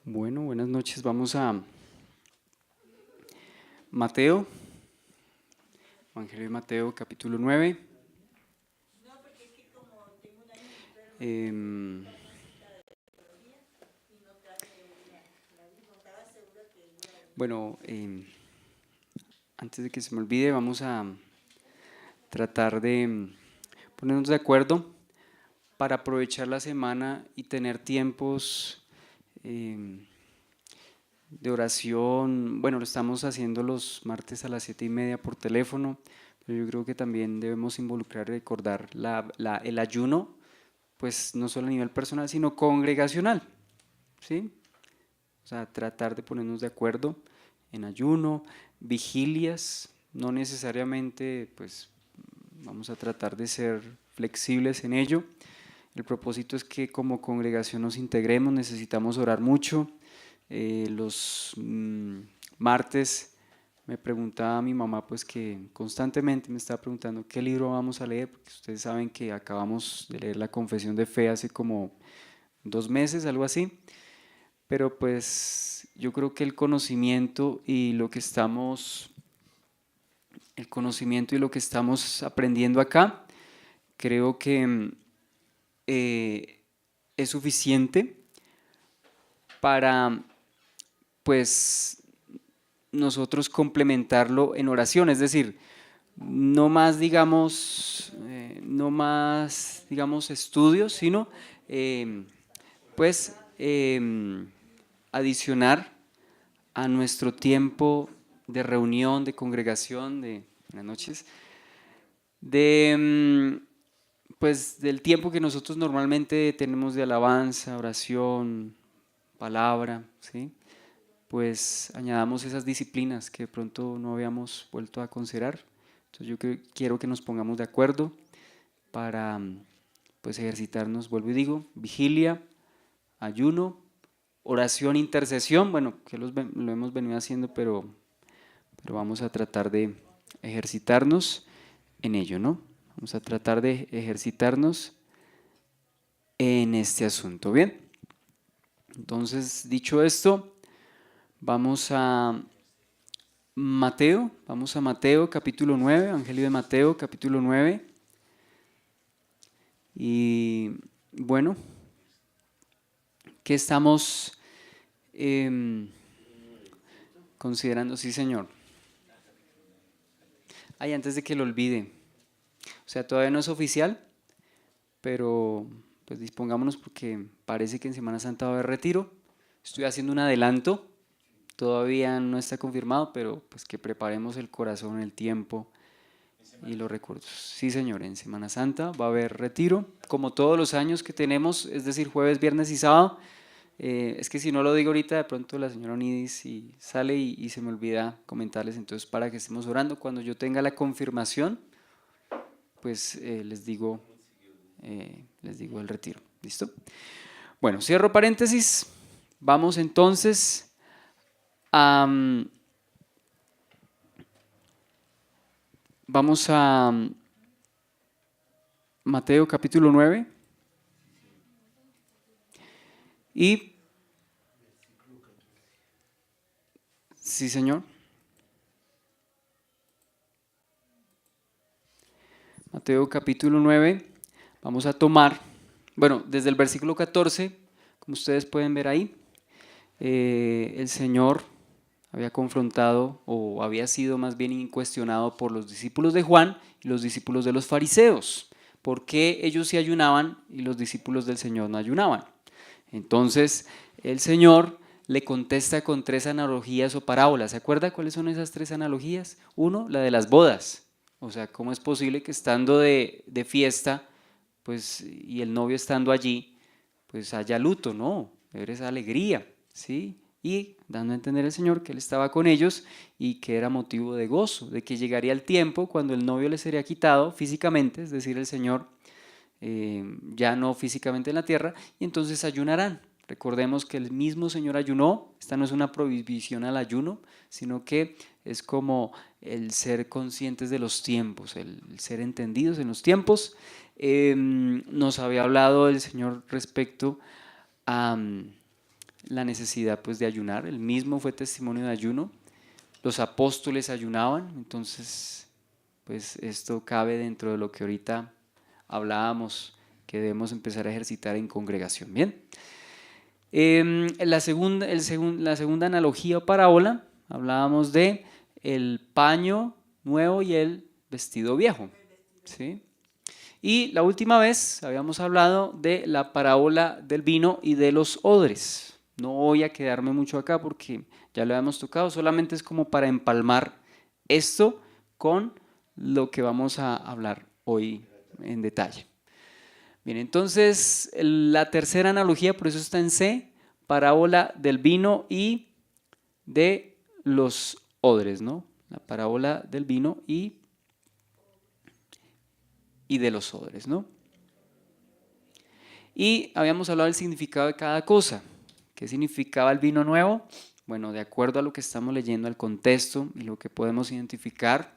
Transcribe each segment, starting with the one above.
Bueno, buenas noches. Vamos a Mateo, Evangelio de Mateo, capítulo 9. Em, bueno, antes de que se me olvide, vamos a tratar de ponernos de acuerdo para aprovechar la semana y tener tiempos em, de oración. Bueno, lo estamos haciendo los martes a las 7:30 por teléfono, pero yo creo que también debemos involucrar y recordar el ayuno, pues no solo a nivel personal, sino congregacional, ¿sí? O sea, tratar de ponernos de acuerdo en ayuno, vigilias, no necesariamente, pues vamos a tratar de ser flexibles en ello. El propósito es que como congregación nos integremos, necesitamos orar mucho. Los martes me preguntaba mi mamá, pues que constantemente me estaba preguntando qué libro vamos a leer, porque ustedes saben que acabamos de leer la Confesión de Fe hace como 2 meses, algo así. Pero pues yo creo que el conocimiento y lo que estamos aprendiendo acá, creo que eh, es suficiente para pues nosotros complementarlo en oración, es decir, no más digamos estudios, sino eh, pues adicionar a nuestro tiempo de reunión, de congregación, de buenas noches, de pues del tiempo que nosotros normalmente tenemos de alabanza, oración, palabra, ¿sí? Pues añadamos esas disciplinas que de pronto no habíamos vuelto a considerar. Entonces quiero que nos pongamos de acuerdo para pues ejercitarnos, vuelvo y digo, vigilia, ayuno, oración, intercesión, bueno, que lo hemos venido haciendo, pero vamos a tratar de ejercitarnos en ello, ¿no? Vamos a tratar de ejercitarnos en este asunto. Bien, entonces dicho esto, vamos a Mateo capítulo 9, Evangelio de Mateo capítulo 9. Y bueno, ¿qué estamos considerando? Sí, señor. Ay, antes de que lo olvide, o sea, todavía no es oficial, pero pues dispongámonos porque parece que en Semana Santa va a haber retiro. Estoy haciendo un adelanto, todavía no está confirmado, pero pues que preparemos el corazón, el tiempo y los recursos. Sí, señor, en Semana Santa va a haber retiro, como todos los años que tenemos, es decir, jueves, viernes y sábado. Es que si no lo digo ahorita, de pronto la señora Onidis sale y se me olvida comentarles, entonces para que estemos orando, cuando yo tenga la confirmación, pues les digo el retiro. ¿Listo? Bueno, cierro paréntesis. Vamos entonces a, vamos a Mateo capítulo 9 y, sí señor, Mateo capítulo 9, vamos a tomar, bueno, desde el versículo 14, como ustedes pueden ver ahí, el Señor había confrontado o había sido más bien cuestionado por los discípulos de Juan y los discípulos de los fariseos. ¿Por qué ellos sí ayunaban y los discípulos del Señor no ayunaban? Entonces el Señor le contesta con 3 analogías o parábolas. ¿Se acuerda cuáles son esas 3 analogías? Uno, la de las bodas. O sea, ¿cómo es posible que estando de fiesta, pues, y el novio estando allí, pues haya luto? No, eres alegría, ¿sí? Y dando a entender el Señor que Él estaba con ellos y que era motivo de gozo, de que llegaría el tiempo cuando el novio les sería quitado físicamente, es decir, el Señor ya no físicamente en la tierra, y entonces ayunarán. Recordemos que el mismo Señor ayunó, esta no es una prohibición al ayuno, sino que es como el ser conscientes de los tiempos, el ser entendidos en los tiempos. Nos había hablado el Señor respecto a la necesidad pues de ayunar. Él mismo fue testimonio de ayuno. Los apóstoles ayunaban, entonces pues esto cabe dentro de lo que ahorita hablábamos, que debemos empezar a ejercitar en congregación. Bien. La segunda analogía o parábola, hablábamos de el paño nuevo y el vestido viejo, ¿sí? Y la última vez habíamos hablado de la parábola del vino y de los odres. No voy a quedarme mucho acá porque ya lo habíamos tocado, solamente es como para empalmar esto con lo que vamos a hablar hoy en detalle. Bien, entonces la tercera analogía, por eso está en C, parábola del vino y de los odres, ¿no? La parábola del vino y de los odres, ¿no? Y habíamos hablado del significado de cada cosa. ¿Qué significaba el vino nuevo? Bueno, de acuerdo a lo que estamos leyendo, al contexto y lo que podemos identificar,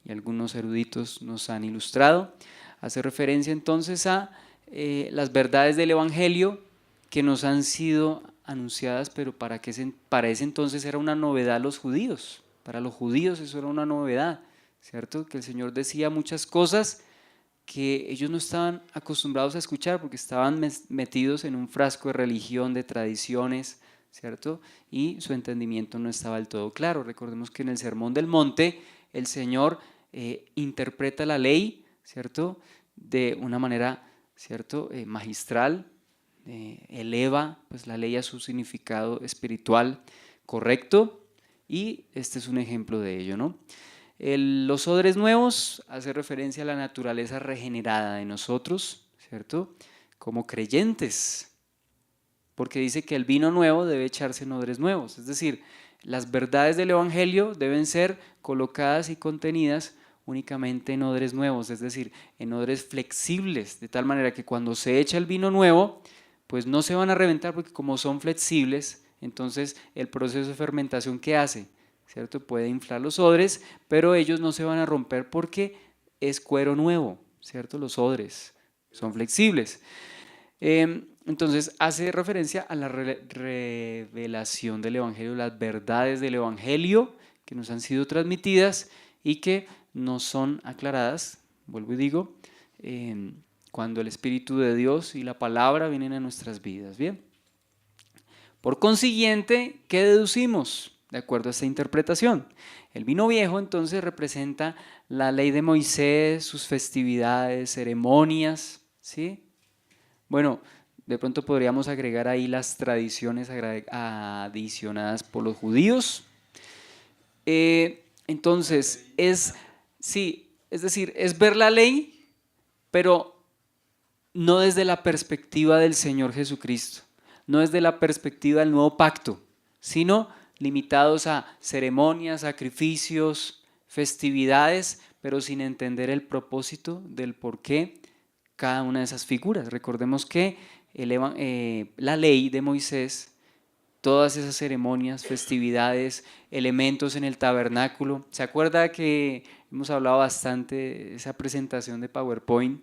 y algunos eruditos nos han ilustrado, hace referencia entonces a las verdades del Evangelio que nos han sido anunciadas, pero para ese entonces era una novedad a los judíos. Para los judíos eso era una novedad, ¿cierto? Que el Señor decía muchas cosas que ellos no estaban acostumbrados a escuchar porque estaban metidos en un frasco de religión, de tradiciones, ¿cierto? Y su entendimiento no estaba del todo claro. Recordemos que en el Sermón del Monte el Señor interpreta la ley, ¿cierto? De una manera, ¿cierto? Magistral, eleva pues, la ley a su significado espiritual correcto, y este es un ejemplo de ello, ¿no? Los odres nuevos hace referencia a la naturaleza regenerada de nosotros, ¿cierto? Como creyentes, porque dice que el vino nuevo debe echarse en odres nuevos, es decir, las verdades del Evangelio deben ser colocadas y contenidas únicamente en odres nuevos, es decir, en odres flexibles, de tal manera que cuando se echa el vino nuevo, pues no se van a reventar porque como son flexibles, entonces el proceso de fermentación que hace, ¿cierto? Puede inflar los odres, pero ellos no se van a romper porque es cuero nuevo, ¿cierto? Los odres son flexibles. Entonces hace referencia a la revelación del Evangelio, las verdades del Evangelio que nos han sido transmitidas y que nos son aclaradas, vuelvo y digo, cuando el Espíritu de Dios y la palabra vienen a nuestras vidas. Bien. Por consiguiente, ¿qué deducimos de acuerdo a esta interpretación? El vino viejo entonces representa la ley de Moisés, sus festividades, ceremonias, ¿sí? Bueno, de pronto podríamos agregar ahí las tradiciones adicionadas por los judíos. Entonces, es decir, es ver la ley, pero no desde la perspectiva del Señor Jesucristo, no desde la perspectiva del nuevo pacto, sino limitados a ceremonias, sacrificios, festividades, pero sin entender el propósito del por qué cada una de esas figuras. Recordemos que la ley de Moisés, todas esas ceremonias, festividades, elementos en el tabernáculo. ¿Se acuerda que hemos hablado bastante de esa presentación de PowerPoint?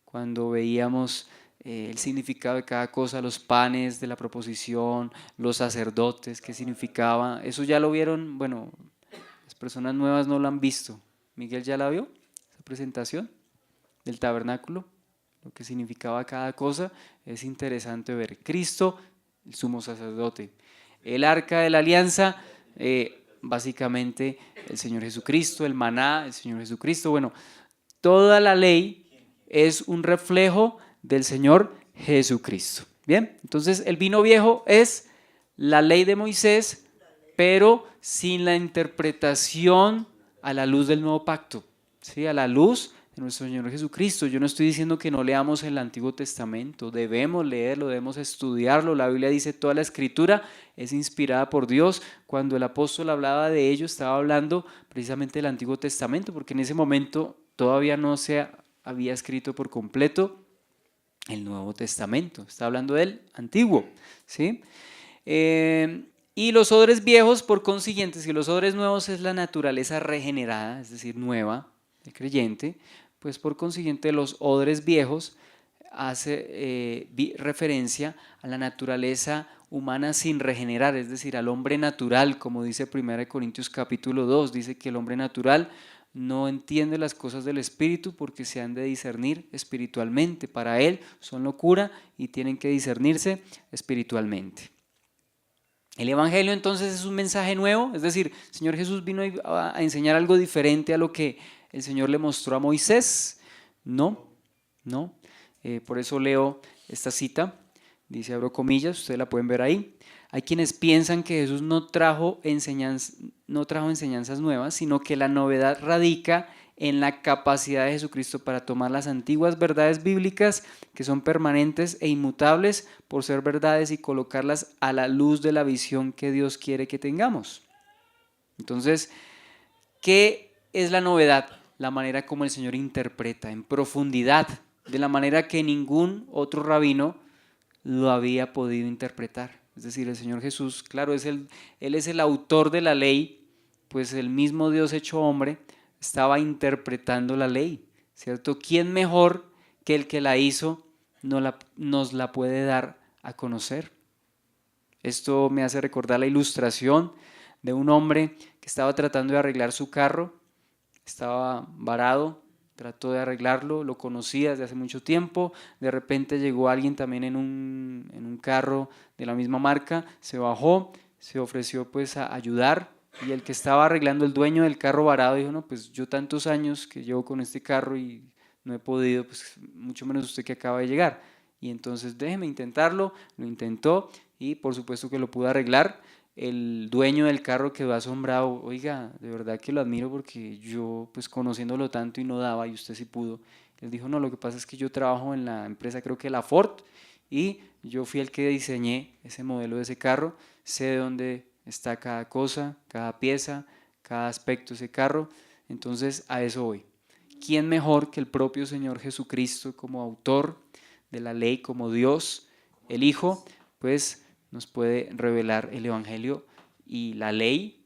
Cuando veíamos el significado de cada cosa, los panes de la proposición, los sacerdotes, qué significaba. ¿Eso ya lo vieron? Bueno, las personas nuevas no lo han visto. ¿Miguel ya la vio? Esa presentación del tabernáculo, lo que significaba cada cosa. Es interesante ver. Cristo, el sumo sacerdote. El arca de la alianza, básicamente el Señor Jesucristo. El maná, el Señor Jesucristo. Bueno, toda la ley es un reflejo del Señor Jesucristo. Bien, entonces el vino viejo es la ley de Moisés, pero sin la interpretación a la luz del nuevo pacto, ¿sí? A la luz de nuestro Señor Jesucristo. Yo no estoy diciendo que no leamos el Antiguo Testamento, debemos leerlo, debemos estudiarlo. La Biblia dice toda la escritura es inspirada por Dios. Cuando el apóstol hablaba de ello, estaba hablando precisamente del Antiguo Testamento, porque en ese momento todavía no se había escrito por completo el Nuevo Testamento. Está hablando del Antiguo, ¿sí? Y los odres viejos, por consiguiente, si los odres nuevos es la naturaleza regenerada, es decir, nueva, del creyente, pues por consiguiente los odres viejos hace referencia a la naturaleza humana sin regenerar, es decir, al hombre natural, como dice 1 Corintios capítulo 2, dice que el hombre natural no entiende las cosas del Espíritu porque se han de discernir espiritualmente. Para él son locura y tienen que discernirse espiritualmente. El Evangelio entonces es un mensaje nuevo, es decir, el Señor Jesús vino a enseñar algo diferente a lo que el Señor le mostró a Moisés. No, no. Por eso leo esta cita, dice, abro comillas, ustedes la pueden ver ahí. Hay quienes piensan que Jesús no trajo enseñanzas nuevas, sino que la novedad radica en la capacidad de Jesucristo para tomar las antiguas verdades bíblicas que son permanentes e inmutables por ser verdades y colocarlas a la luz de la visión que Dios quiere que tengamos. Entonces, ¿qué es la novedad? La manera como el Señor interpreta en profundidad, de la manera que ningún otro rabino lo había podido interpretar. Es decir, el Señor Jesús, claro, Él es el autor de la ley, pues el mismo Dios hecho hombre estaba interpretando la ley, ¿cierto? ¿Quién mejor que el que la hizo nos la puede dar a conocer? Esto me hace recordar la ilustración de un hombre que estaba tratando de arreglar su carro, estaba varado, trató de arreglarlo, lo conocía desde hace mucho tiempo, de repente llegó alguien también en un carro de la misma marca, se bajó, se ofreció pues a ayudar y el que estaba arreglando, el dueño del carro varado, dijo, no, pues yo tantos años que llevo con este carro y no he podido, pues mucho menos usted que acaba de llegar. Y entonces déjeme intentarlo, lo intentó y por supuesto que lo pudo arreglar. El dueño del carro quedó asombrado, oiga, de verdad que lo admiro porque yo pues conociéndolo tanto y no daba y usted sí pudo. Él dijo, no, lo que pasa es que yo trabajo en la empresa, creo que la Ford, y yo fui el que diseñé ese modelo de ese carro, sé de dónde está cada cosa, cada pieza, cada aspecto de ese carro, entonces a eso voy. ¿Quién mejor que el propio Señor Jesucristo como autor de la ley, como Dios, el Hijo, pues nos puede revelar el Evangelio y la ley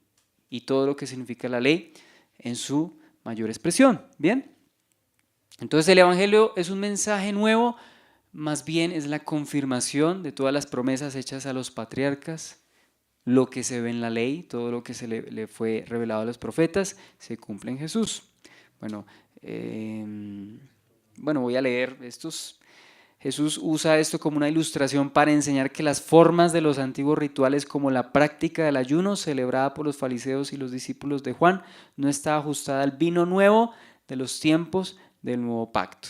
y todo lo que significa la ley en su mayor expresión? Bien, entonces el Evangelio es un mensaje nuevo, más bien es la confirmación de todas las promesas hechas a los patriarcas, lo que se ve en la ley, todo lo que se le fue revelado a los profetas, se cumple en Jesús. Bueno, voy a leer estos. Jesús usa esto como una ilustración para enseñar que las formas de los antiguos rituales, como la práctica del ayuno celebrada por los fariseos y los discípulos de Juan, no está ajustada al vino nuevo de los tiempos del nuevo pacto.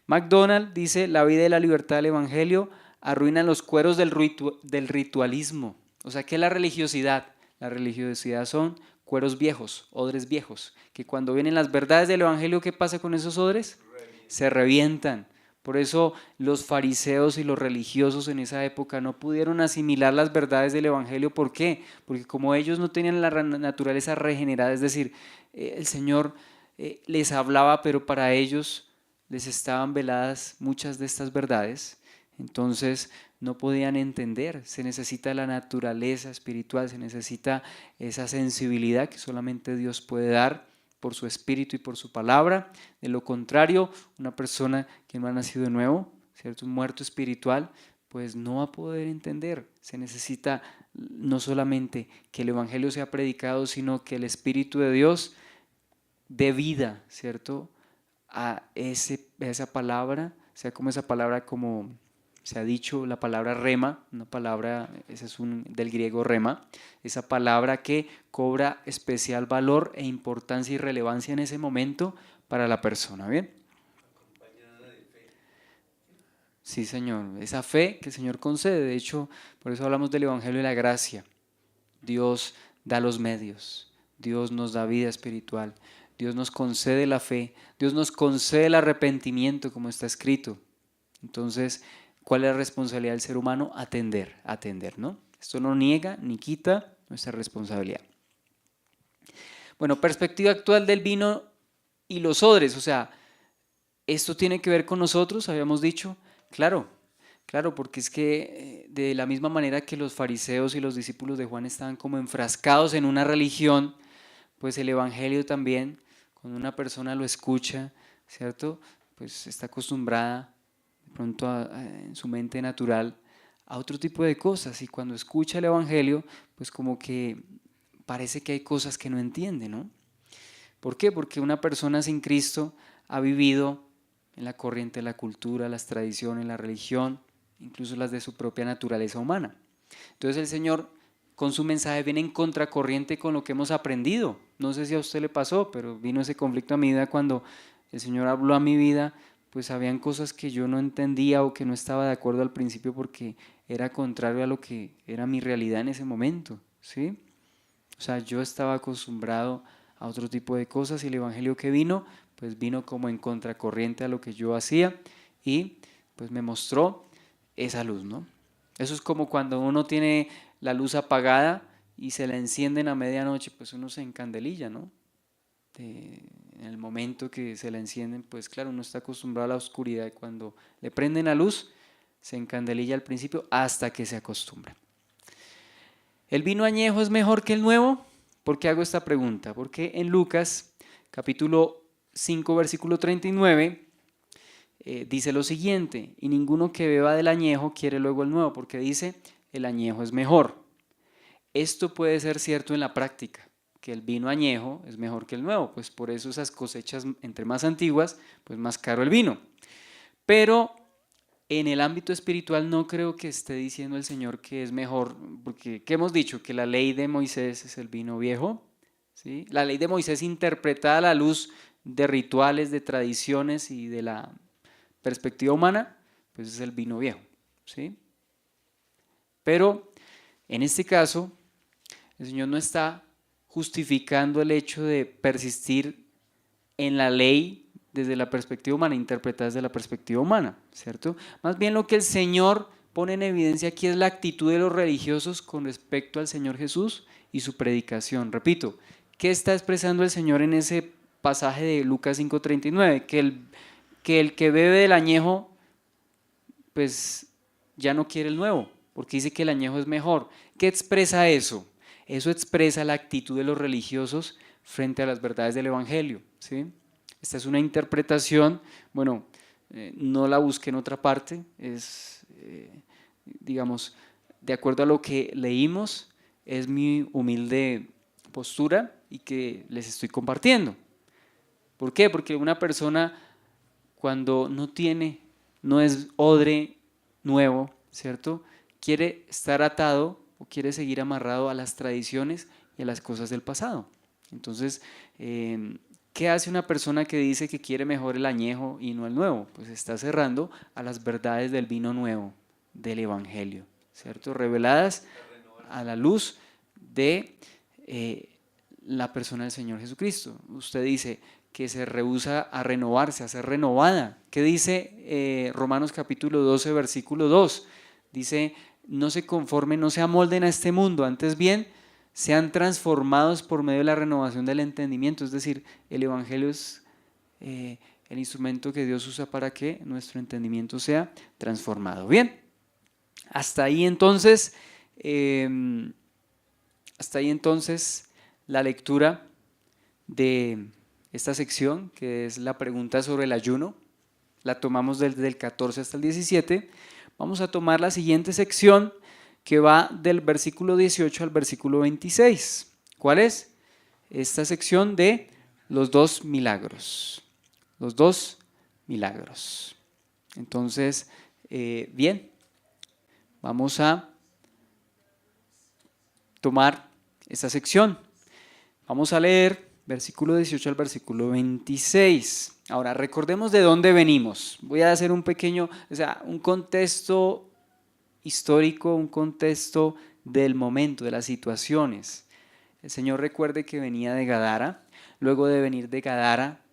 MacDonald dice, la vida y la libertad del Evangelio arruinan los cueros del ritualismo. O sea, ¿qué es la religiosidad? La religiosidad son cueros viejos, odres viejos, que cuando vienen las verdades del Evangelio, ¿qué pasa con esos odres? Se revientan. Por eso los fariseos y los religiosos en esa época no pudieron asimilar las verdades del Evangelio. ¿Por qué? Porque como ellos no tenían la naturaleza regenerada, es decir, el Señor les hablaba, pero para ellos les estaban veladas muchas de estas verdades, entonces no podían entender. Se necesita la naturaleza espiritual, se necesita esa sensibilidad que solamente Dios puede dar por su espíritu y por su palabra. De lo contrario, una persona que no ha nacido de nuevo, ¿cierto? Un muerto espiritual, pues no va a poder entender. Se necesita no solamente que el Evangelio sea predicado, sino que el Espíritu de Dios dé vida, ¿cierto? A esa palabra, sea como esa palabra, como se ha dicho, la palabra rema, una palabra, ese es del griego rema, esa palabra que cobra especial valor e importancia y relevancia en ese momento para la persona, ¿bien? Acompañada de fe. Sí, Señor, esa fe que el Señor concede, de hecho, por eso hablamos del Evangelio de la gracia. Dios da los medios, Dios nos da vida espiritual, Dios nos concede la fe, Dios nos concede el arrepentimiento, como está escrito. Entonces, ¿cuál es la responsabilidad del ser humano? Atender, ¿no? Esto no niega ni quita nuestra responsabilidad. Bueno, perspectiva actual del vino y los odres, o sea, ¿esto tiene que ver con nosotros? Habíamos dicho, claro, porque es que de la misma manera que los fariseos y los discípulos de Juan estaban como enfrascados en una religión, pues el Evangelio también, cuando una persona lo escucha, ¿cierto? Pues está acostumbrada de pronto en su mente natural a otro tipo de cosas, y cuando escucha el Evangelio, pues como que parece que hay cosas que no entiende, ¿no? ¿Por qué? Porque una persona sin Cristo ha vivido en la corriente de la cultura, las tradiciones, la religión, incluso las de su propia naturaleza humana. Entonces el Señor con su mensaje viene en contracorriente con lo que hemos aprendido. No sé si a usted le pasó, pero vino ese conflicto a mi vida cuando el Señor habló a mi vida, pues habían cosas que yo no entendía o que no estaba de acuerdo al principio porque era contrario a lo que era mi realidad en ese momento, ¿sí? O sea, yo estaba acostumbrado a otro tipo de cosas y el Evangelio que vino, pues vino como en contracorriente a lo que yo hacía y pues me mostró esa luz, ¿no? Eso es como cuando uno tiene la luz apagada y se la encienden a medianoche, pues uno se encandelilla, ¿no? En el momento que se la encienden, pues claro, uno está acostumbrado a la oscuridad y cuando le prenden la luz, se encandelilla al principio hasta que se acostumbra. ¿El vino añejo es mejor que el nuevo? ¿Por qué hago esta pregunta? Porque en Lucas, capítulo 5, versículo 39, dice lo siguiente: y ninguno que beba del añejo quiere luego el nuevo, porque dice, el añejo es mejor. Esto puede ser cierto en la práctica, que el vino añejo es mejor que el nuevo, pues por eso esas cosechas entre más antiguas, pues más caro el vino. Pero en el ámbito espiritual no creo que esté diciendo el Señor que es mejor, porque ¿qué hemos dicho? Que la ley de Moisés es el vino viejo, ¿sí? La ley de Moisés interpretada a la luz de rituales, de tradiciones y de la perspectiva humana, pues es el vino viejo, ¿sí? Pero en este caso, el Señor no está justificando el hecho de persistir en la ley desde la perspectiva humana, interpretada desde la perspectiva humana, ¿cierto? Más bien lo que el Señor pone en evidencia aquí es la actitud de los religiosos con respecto al Señor Jesús y su predicación. Repito, ¿qué está expresando el Señor en ese pasaje de Lucas 5:39? Que el que bebe del añejo, pues ya no quiere el nuevo, porque dice que el añejo es mejor. ¿Qué expresa eso? Eso expresa la actitud de los religiosos frente a las verdades del Evangelio, ¿sí? Esta es una interpretación, bueno, no la busqué en otra parte, es, digamos, de acuerdo a lo que leímos, es mi humilde postura y que les estoy compartiendo. ¿Por qué? Porque una persona cuando no es odre nuevo, ¿cierto? Quiere estar atado o quiere seguir amarrado a las tradiciones y a las cosas del pasado. Entonces, ¿qué hace una persona que dice que quiere mejor el añejo y no el nuevo? Pues está cerrando a las verdades del vino nuevo, del Evangelio, ¿cierto? Reveladas a la luz de la persona del Señor Jesucristo. Usted dice que se rehúsa a renovarse, a ser renovada. ¿Qué dice Romanos capítulo 12, versículo 2? Dice, no se conformen, no se amolden a este mundo, antes bien sean transformados por medio de la renovación del entendimiento. Es decir, el Evangelio es el instrumento que Dios usa para que nuestro entendimiento sea transformado. Bien, hasta ahí entonces la lectura de esta sección, que es la pregunta sobre el ayuno. La tomamos desde el 14 hasta el 17. Vamos a tomar la siguiente sección, que va del versículo 18 al versículo 26. ¿Cuál es? Esta sección de los dos milagros. Los dos milagros. Entonces, bien, vamos a tomar esta sección. Vamos a leer versículo 18 al versículo 26. Ahora, recordemos de dónde venimos. Voy a hacer un pequeño, un contexto histórico, un contexto del momento, de las situaciones. El Señor recuerde que venía de Gadara. Luego de venir de Gadara,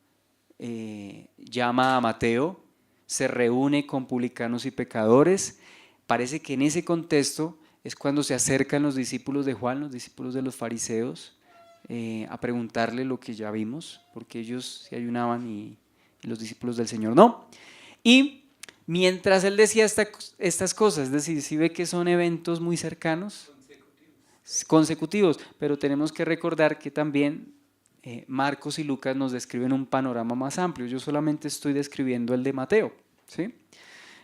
llama a Mateo, se reúne con publicanos y pecadores. Parece que en ese contexto es cuando se acercan los discípulos de Juan, los discípulos de los fariseos, a preguntarle lo que ya vimos, porque ellos se ayunaban y los discípulos del Señor no. Y mientras él decía estas cosas, es decir, si ve que son eventos muy cercanos, consecutivos, pero tenemos que recordar que también Marcos y Lucas nos describen un panorama más amplio. Yo solamente estoy describiendo el de Mateo, ¿sí?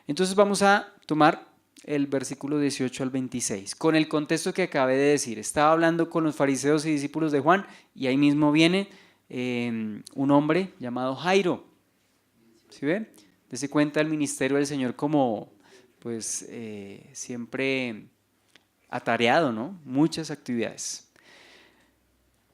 Entonces vamos a tomar el versículo 18 al 26, con el contexto que acabé de decir. Estaba hablando con los fariseos y discípulos de Juan y ahí mismo viene un hombre llamado Jairo. ¿Sí ven? Dese cuenta el ministerio del Señor como pues siempre atareado, ¿no? Muchas actividades.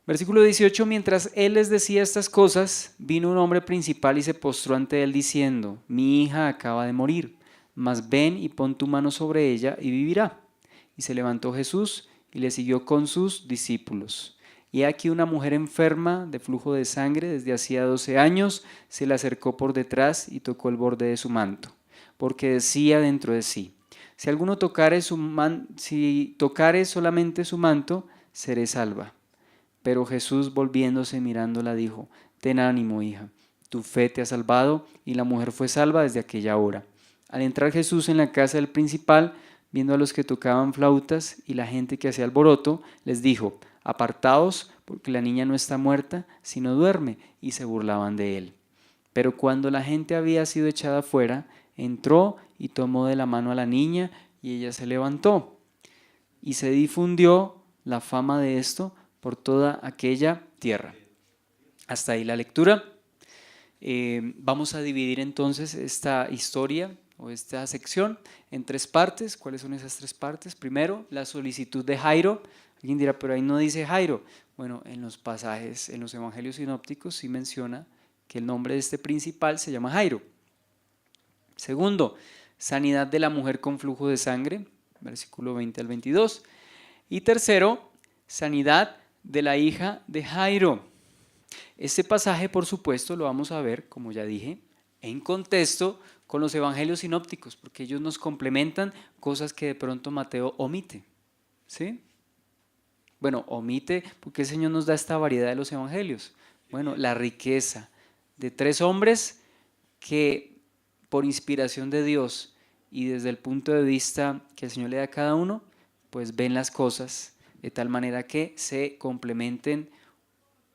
Versículo 18, mientras él les decía estas cosas, vino un hombre principal y se postró ante él diciendo, mi hija acaba de morir, mas ven y pon tu mano sobre ella y vivirá. Y se levantó Jesús y le siguió con sus discípulos. Y aquí una mujer enferma de flujo de sangre desde hacía 12 años se le acercó por detrás y tocó el borde de su manto, porque decía dentro de sí, si alguno tocare solamente su manto, seré salva. Pero Jesús, volviéndose y mirándola, dijo, ten ánimo, hija, tu fe te ha salvado, y la mujer fue salva desde aquella hora. Al entrar Jesús en la casa del principal, viendo a los que tocaban flautas y la gente que hacía alboroto, les dijo, apartaos, porque la niña no está muerta, sino duerme, y se burlaban de él. Pero cuando la gente había sido echada fuera, entró y tomó de la mano a la niña, y ella se levantó. Y se difundió la fama de esto por toda aquella tierra. Hasta ahí la lectura. Vamos a dividir entonces esta historia o esta sección en 3 partes. ¿Cuáles son esas 3 partes? Primero, la solicitud de Jairo. Alguien dirá, pero ahí no dice Jairo. Bueno, en los pasajes, en los evangelios sinópticos sí menciona que el nombre de este principal se llama Jairo. Segundo, sanidad de la mujer con flujo de sangre, versículo 20 al 22. Y tercero, sanidad de la hija de Jairo. Este pasaje, por supuesto, lo vamos a ver, como ya dije, en contexto con los evangelios sinópticos, porque ellos nos complementan cosas que de pronto Mateo omite. ¿Sí? Bueno, omite porque el Señor nos da esta variedad de los evangelios. Bueno, la riqueza de 3 hombres que por inspiración de Dios y desde el punto de vista que el Señor le da a cada uno, pues ven las cosas de tal manera que se complementen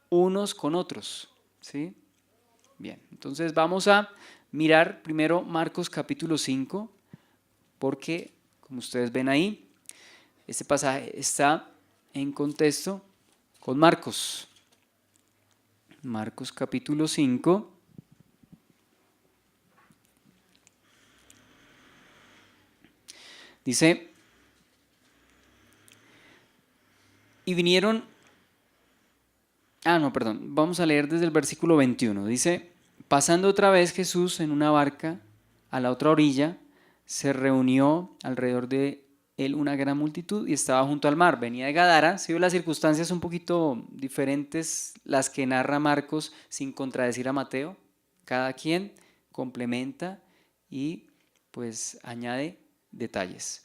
unos con otros. ¿Sí? Bien, entonces vamos a mirar primero Marcos capítulo 5, porque como ustedes ven ahí, este pasaje está en contexto con Marcos. Marcos capítulo 5. Dice, y vinieron, vamos a leer desde el versículo 21. Dice, pasando otra vez Jesús en una barca a la otra orilla, se reunió alrededor de él una gran multitud y estaba junto al mar. Venía de Gadara. Sí, las circunstancias un poquito diferentes las que narra Marcos sin contradecir a Mateo. Cada quien complementa y pues añade detalles.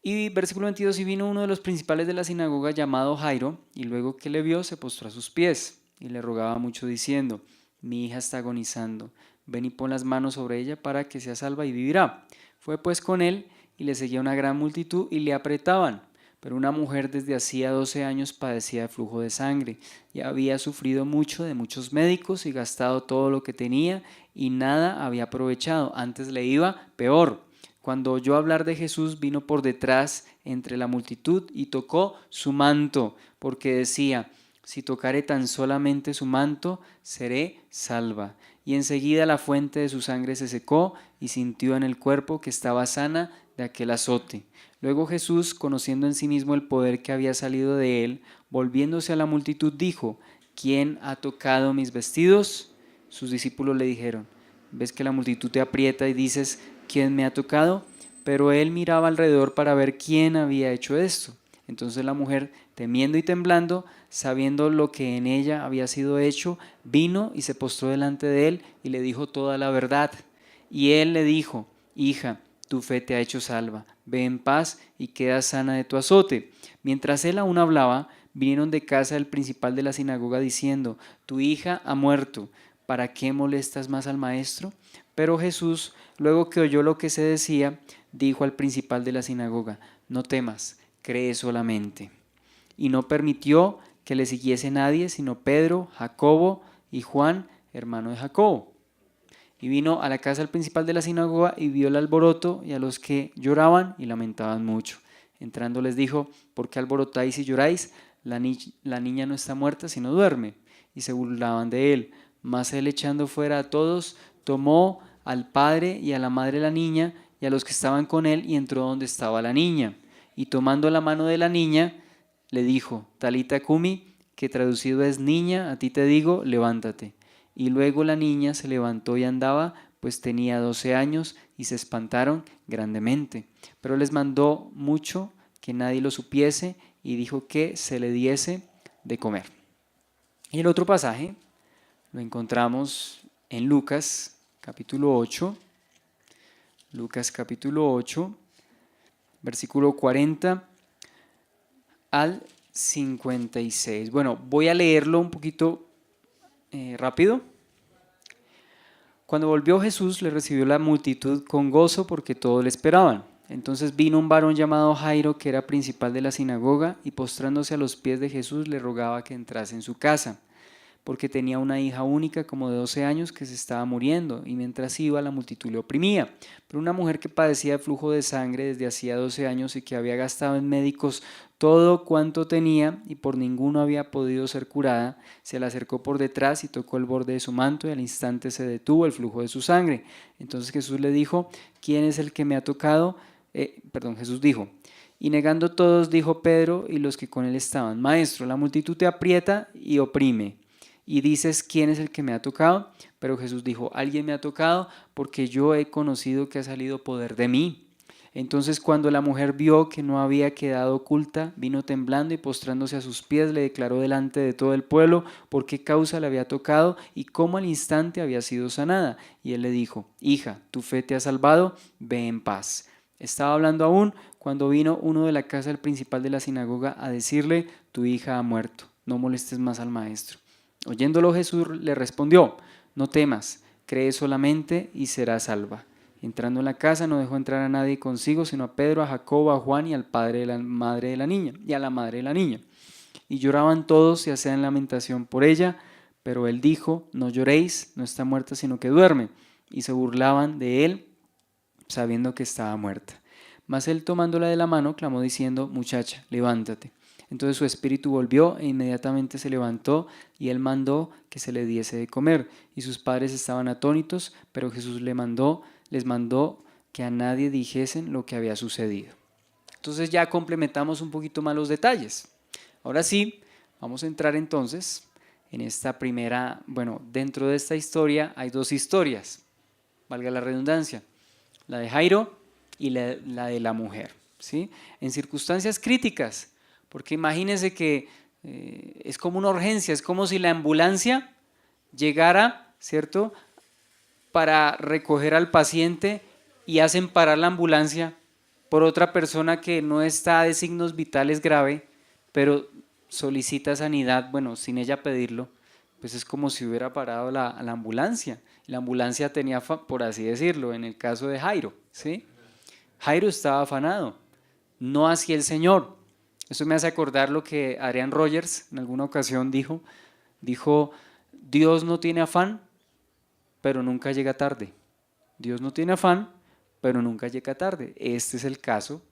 Y versículo 22, y vino uno de los principales de la sinagoga llamado Jairo, y luego que le vio se postró a sus pies y le rogaba mucho diciendo, mi hija está agonizando, ven y pon las manos sobre ella para que sea salva y vivirá. Fue pues con él y le seguía una gran multitud y le apretaban. Pero una mujer desde hacía 12 años padecía de flujo de sangre y había sufrido mucho de muchos médicos y gastado todo lo que tenía y nada había aprovechado, antes le iba peor. Cuando oyó hablar de Jesús, vino por detrás entre la multitud y tocó su manto, porque decía, si tocare tan solamente su manto, seré salva. Y enseguida la fuente de su sangre se secó y sintió en el cuerpo que estaba sana de aquel azote. Luego Jesús, conociendo en sí mismo el poder que había salido de él, volviéndose a la multitud, dijo, ¿quién ha tocado mis vestidos? Sus discípulos le dijeron, ¿ves que la multitud te aprieta y dices, ¿quién me ha tocado? Pero él miraba alrededor para ver quién había hecho esto. Entonces la mujer, temiendo y temblando, sabiendo lo que en ella había sido hecho, vino y se postró delante de él y le dijo toda la verdad. Y él le dijo, hija, tu fe te ha hecho salva, ve en paz y queda sana de tu azote. Mientras él aún hablaba, vinieron de casa del principal de la sinagoga diciendo, tu hija ha muerto, ¿para qué molestas más al maestro? Pero Jesús, luego que oyó lo que se decía, dijo al principal de la sinagoga, no temas, cree solamente. Y no permitió que le siguiese nadie, sino Pedro, Jacobo y Juan, hermano de Jacobo. Y vino a la casa del principal de la sinagoga y vio el alboroto y a los que lloraban y lamentaban mucho. Entrando les dijo: ¿por qué alborotáis y lloráis? La niña no está muerta, sino duerme. Y se burlaban de él. Mas él, echando fuera a todos, tomó al padre y a la madre de la niña y a los que estaban con él, y entró donde estaba la niña. Y tomando la mano de la niña, le dijo: Talita cumi, que traducido es: niña, a ti te digo, levántate. Y luego la niña se levantó y andaba, pues tenía 12 años, y se espantaron grandemente. Pero les mandó mucho que nadie lo supiese, y dijo que se le diese de comer. Y el otro pasaje lo encontramos en Lucas capítulo 8. Lucas capítulo 8, versículo 40 al 56. Bueno, voy a leerlo un poquito rápido. Cuando volvió Jesús, le recibió la multitud con gozo porque todos le esperaban. Entonces vino un varón llamado Jairo, que era principal de la sinagoga, y postrándose a los pies de Jesús le rogaba que entrase en su casa, porque tenía una hija única como de 12 años que se estaba muriendo, y mientras iba la multitud le oprimía. Pero una mujer que padecía de flujo de sangre desde hacía 12 años y que había gastado en médicos todo cuanto tenía y por ninguno había podido ser curada, se le acercó por detrás y tocó el borde de su manto, y al instante se detuvo el flujo de su sangre. Entonces Jesús le dijo: ¿quién es el que me ha tocado? Jesús dijo, y negando todos, dijo Pedro y los que con él estaban: Maestro, la multitud te aprieta y oprime, y dices: ¿quién es el que me ha tocado? Pero Jesús dijo: alguien me ha tocado, porque yo he conocido que ha salido poder de mí. Entonces, cuando la mujer vio que no había quedado oculta, vino temblando y postrándose a sus pies le declaró delante de todo el pueblo por qué causa le había tocado y cómo al instante había sido sanada. Y él le dijo: hija, tu fe te ha salvado, ve en paz. Estaba hablando aún cuando vino uno de la casa del principal de la sinagoga a decirle: tu hija ha muerto, no molestes más al maestro. Oyéndolo, Jesús le respondió: no temas, cree solamente y serás salva. Entrando en la casa, no dejó entrar a nadie consigo, sino a Pedro, a Jacobo, a Juan y al padre de la madre de la niña, y a la madre de la niña. Y lloraban todos y hacían lamentación por ella, pero él dijo: no lloréis, no está muerta, sino que duerme. Y se burlaban de él, sabiendo que estaba muerta. Mas él, tomándola de la mano, clamó diciendo: muchacha, levántate. Entonces su espíritu volvió e inmediatamente se levantó, y él mandó que se le diese de comer. Y sus padres estaban atónitos, pero Jesús les mandó que a nadie dijesen lo que había sucedido. Entonces ya complementamos un poquito más los detalles. Ahora sí, vamos a entrar entonces en esta primera, dentro de esta historia hay dos historias, valga la redundancia, la de Jairo y la de la mujer, ¿sí? En circunstancias críticas, porque imagínense que es como una urgencia, es como si la ambulancia llegara, ¿cierto?, para recoger al paciente y hacen parar la ambulancia por otra persona que no está de signos vitales grave, pero solicita sanidad, sin ella pedirlo, pues es como si hubiera parado la ambulancia. La ambulancia tenía, por así decirlo, en el caso de Jairo, ¿sí? Jairo estaba afanado, no así el Señor. Eso me hace acordar lo que Adrian Rogers en alguna ocasión dijo, Dios no tiene afán, pero nunca llega tarde. Dios no tiene afán, pero nunca llega tarde. Este es el caso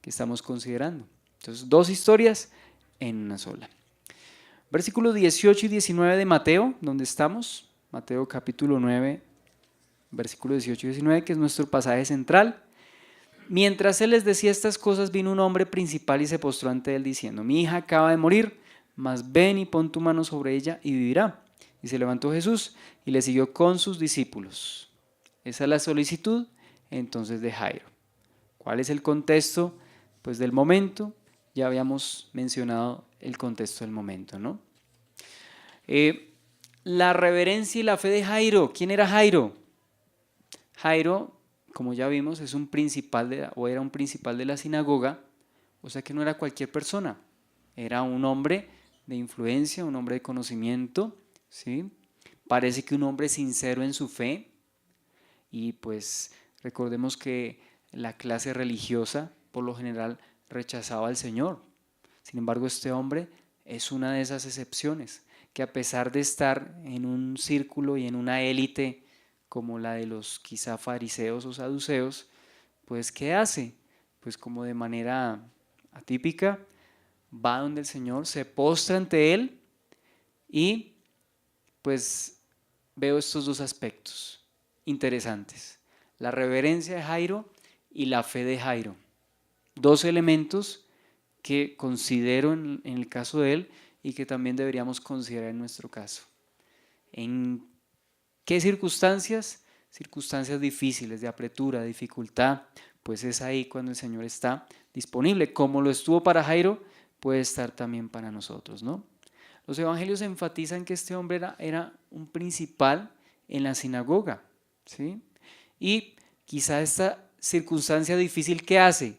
que estamos considerando. Entonces, dos historias en una sola. Versículos 18 y 19 de Mateo, donde estamos, Mateo capítulo 9, versículos 18 y 19, que es nuestro pasaje central. Mientras él les decía estas cosas, vino un hombre principal y se postró ante él diciendo: mi hija acaba de morir, mas ven y pon tu mano sobre ella y vivirá. Y se levantó Jesús y le siguió con sus discípulos. Esa es la solicitud entonces de Jairo. ¿Cuál es el contexto? Pues del momento, ya habíamos mencionado el contexto del momento, ¿no? La reverencia y la fe de Jairo. ¿Quién era Jairo? Jairo, como ya vimos, es un principal era un principal de la sinagoga, o sea que no era cualquier persona, era un hombre de influencia, un hombre de conocimiento, ¿sí? Parece que un hombre sincero en su fe, y pues recordemos que la clase religiosa por lo general rechazaba al Señor. Sin embargo, este hombre es una de esas excepciones, que a pesar de estar en un círculo y en una élite como la de los quizá fariseos o saduceos, pues ¿qué hace? Pues como de manera atípica, va donde el Señor, se postra ante Él y pues veo estos dos aspectos interesantes, la reverencia de Jairo y la fe de Jairo. Dos elementos que considero en el caso de él y que también deberíamos considerar en nuestro caso. ¿En qué circunstancias? Circunstancias difíciles, de apretura, de dificultad, pues es ahí cuando el Señor está disponible. Como lo estuvo para Jairo, puede estar también para nosotros, ¿no? Los evangelios enfatizan que este hombre era un principal en la sinagoga, ¿sí? Y quizá esta circunstancia difícil que hace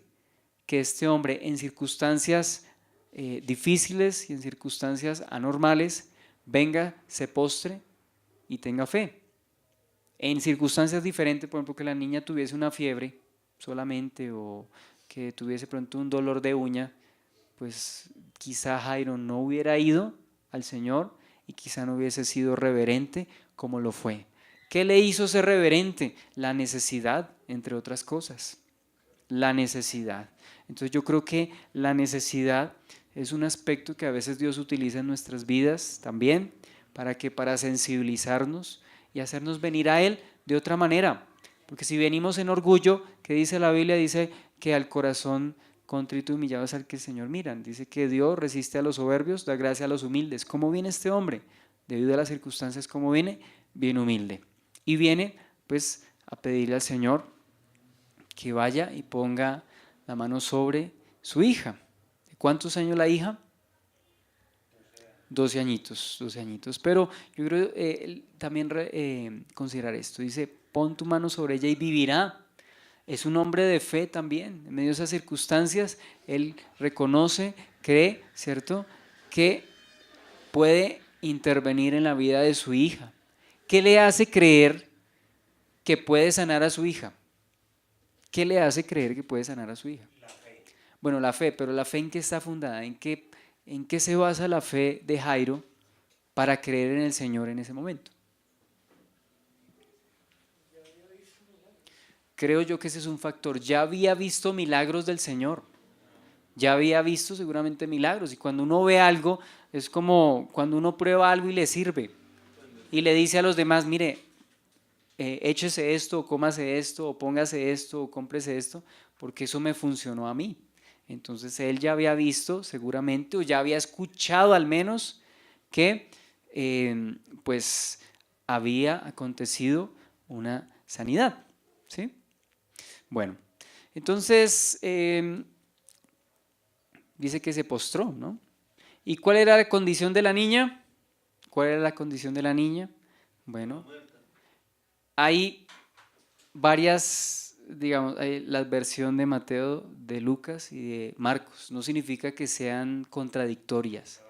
que este hombre en circunstancias difíciles y en circunstancias anormales venga, se postre y tenga fe. En circunstancias diferentes, por ejemplo, que la niña tuviese una fiebre solamente o que tuviese pronto un dolor de uña, pues quizá Jairo no hubiera ido al Señor y quizá no hubiese sido reverente como lo fue. ¿Qué le hizo ser reverente? La necesidad, entre otras cosas. La necesidad. Entonces yo creo que la necesidad es un aspecto que a veces Dios utiliza en nuestras vidas también para sensibilizarnos y hacernos venir a Él de otra manera. Porque si venimos en orgullo, ¿qué dice la Biblia? Dice que al corazón contrito y humillado es al que el Señor mira. Dice que Dios resiste a los soberbios, da gracia a los humildes. ¿Cómo viene este hombre? Debido a las circunstancias, ¿cómo viene? Bien humilde. Y viene pues a pedirle al Señor que vaya y ponga la mano sobre su hija. ¿De cuántos años la hija? 12 añitos, 12 añitos. Pero yo creo también considerar esto. Dice, pon tu mano sobre ella y vivirá. Es un hombre de fe también. En medio de esas circunstancias, él reconoce, cree, ¿cierto?, que puede intervenir en la vida de su hija. ¿Qué le hace creer que puede sanar a su hija? ¿Qué le hace creer que puede sanar a su hija? La fe. Bueno, la fe, pero ¿la fe en qué está fundada? ¿En qué se basa la fe de Jairo para creer en el Señor en ese momento? Creo yo que ese es un factor. Ya había visto milagros del Señor. Ya había visto seguramente milagros. Y cuando uno ve algo, es como cuando uno prueba algo y le sirve. Y le dice a los demás, mire, échese esto, o cómase esto, o póngase esto, o cómprese esto, porque eso me funcionó a mí. Entonces él ya había visto seguramente, o ya había escuchado al menos, que pues había acontecido una sanidad, ¿sí? Bueno, entonces dice que se postró, ¿no? ¿Y cuál era la condición de la niña? ¿Cuál era la condición de la niña? Bueno, hay varias, digamos, hay la versión de Mateo, de Lucas y de Marcos. No significa que sean contradictorias,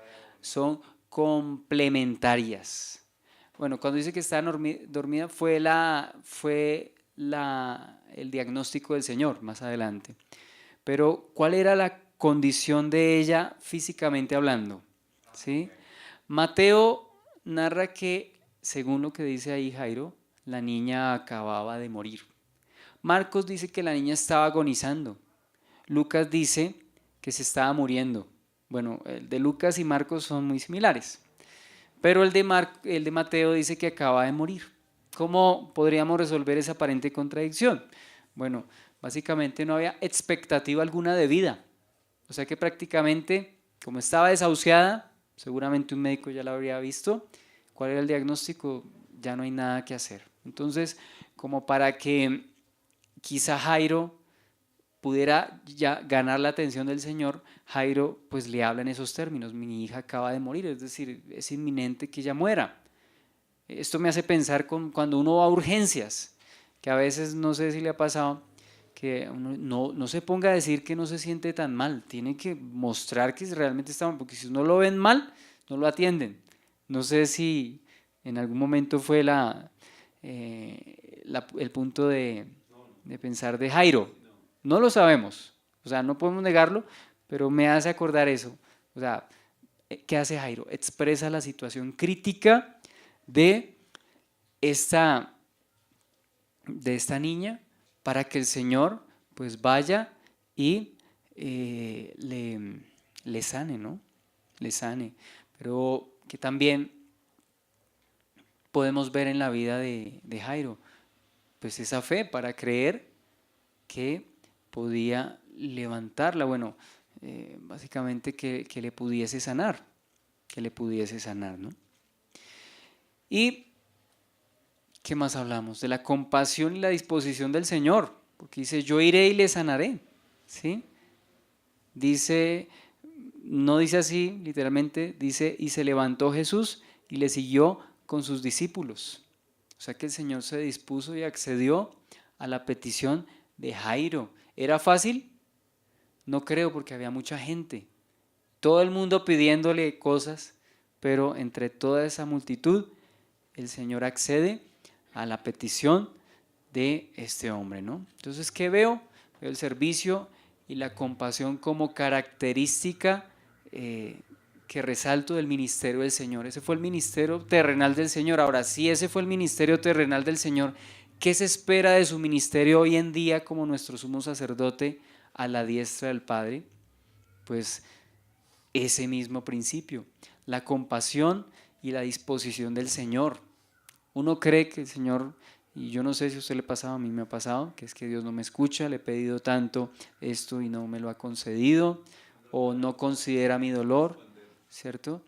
son complementarias. Bueno, cuando dice que estaba dormida el diagnóstico del Señor más adelante. Pero ¿cuál era la condición de ella físicamente hablando? ¿Sí? Mateo narra que, según lo que dice ahí Jairo, la niña acababa de morir. Marcos dice que la niña estaba agonizando. Lucas dice que se estaba muriendo. Bueno, el de Lucas y Marcos son muy similares. Pero el de Mateo dice que acaba de morir. ¿Cómo podríamos resolver esa aparente contradicción? Bueno, básicamente no había expectativa alguna de vida. O sea que prácticamente, como estaba desahuciada, seguramente un médico ya la habría visto. ¿Cuál era el diagnóstico? Ya no hay nada que hacer. Entonces, como para que quizá Jairo pudiera ya ganar la atención del Señor, Jairo pues le habla en esos términos: mi hija acaba de morir, es decir, es inminente que ella muera. Esto me hace pensar cuando uno va a urgencias, que a veces, no sé si le ha pasado, que uno no se ponga a decir que no se siente tan mal, tiene que mostrar que realmente está mal, porque si no lo ven mal, no lo atienden. No sé si en algún momento fue el punto de pensar de Jairo. No lo sabemos, o sea, no podemos negarlo, pero me hace acordar eso. O sea, ¿qué hace Jairo? Expresa la situación crítica de esta de esta niña para que el Señor pues vaya y le sane, ¿no? Le sane. Pero que también podemos ver en la vida de Jairo, pues esa fe para creer que podía levantarla, bueno, básicamente que le pudiese sanar, ¿no? Y ¿qué más hablamos? De la compasión y la disposición del Señor, porque dice, yo iré y le sanaré, ¿sí? Dice, no dice así, literalmente, dice, y se levantó Jesús y le siguió con sus discípulos. O sea que el Señor se dispuso y accedió a la petición de Jairo. ¿Era fácil? No creo, porque había mucha gente. Todo el mundo pidiéndole cosas, pero entre toda esa multitud, el Señor accede a la petición de este hombre, ¿no? Entonces, ¿qué veo? Veo el servicio y la compasión como característica que resalto del ministerio del Señor. Ese fue el ministerio terrenal del Señor. Ahora, si ese fue el ministerio terrenal del Señor, ¿qué se espera de su ministerio hoy en día como nuestro sumo sacerdote a la diestra del Padre? Pues ese mismo principio, la compasión y la disposición del Señor. Uno cree que el Señor, y yo no sé si a usted le ha pasado, a mí me ha pasado, que es que Dios no me escucha, le he pedido tanto esto y no me lo ha concedido, o no considera mi dolor, ¿cierto?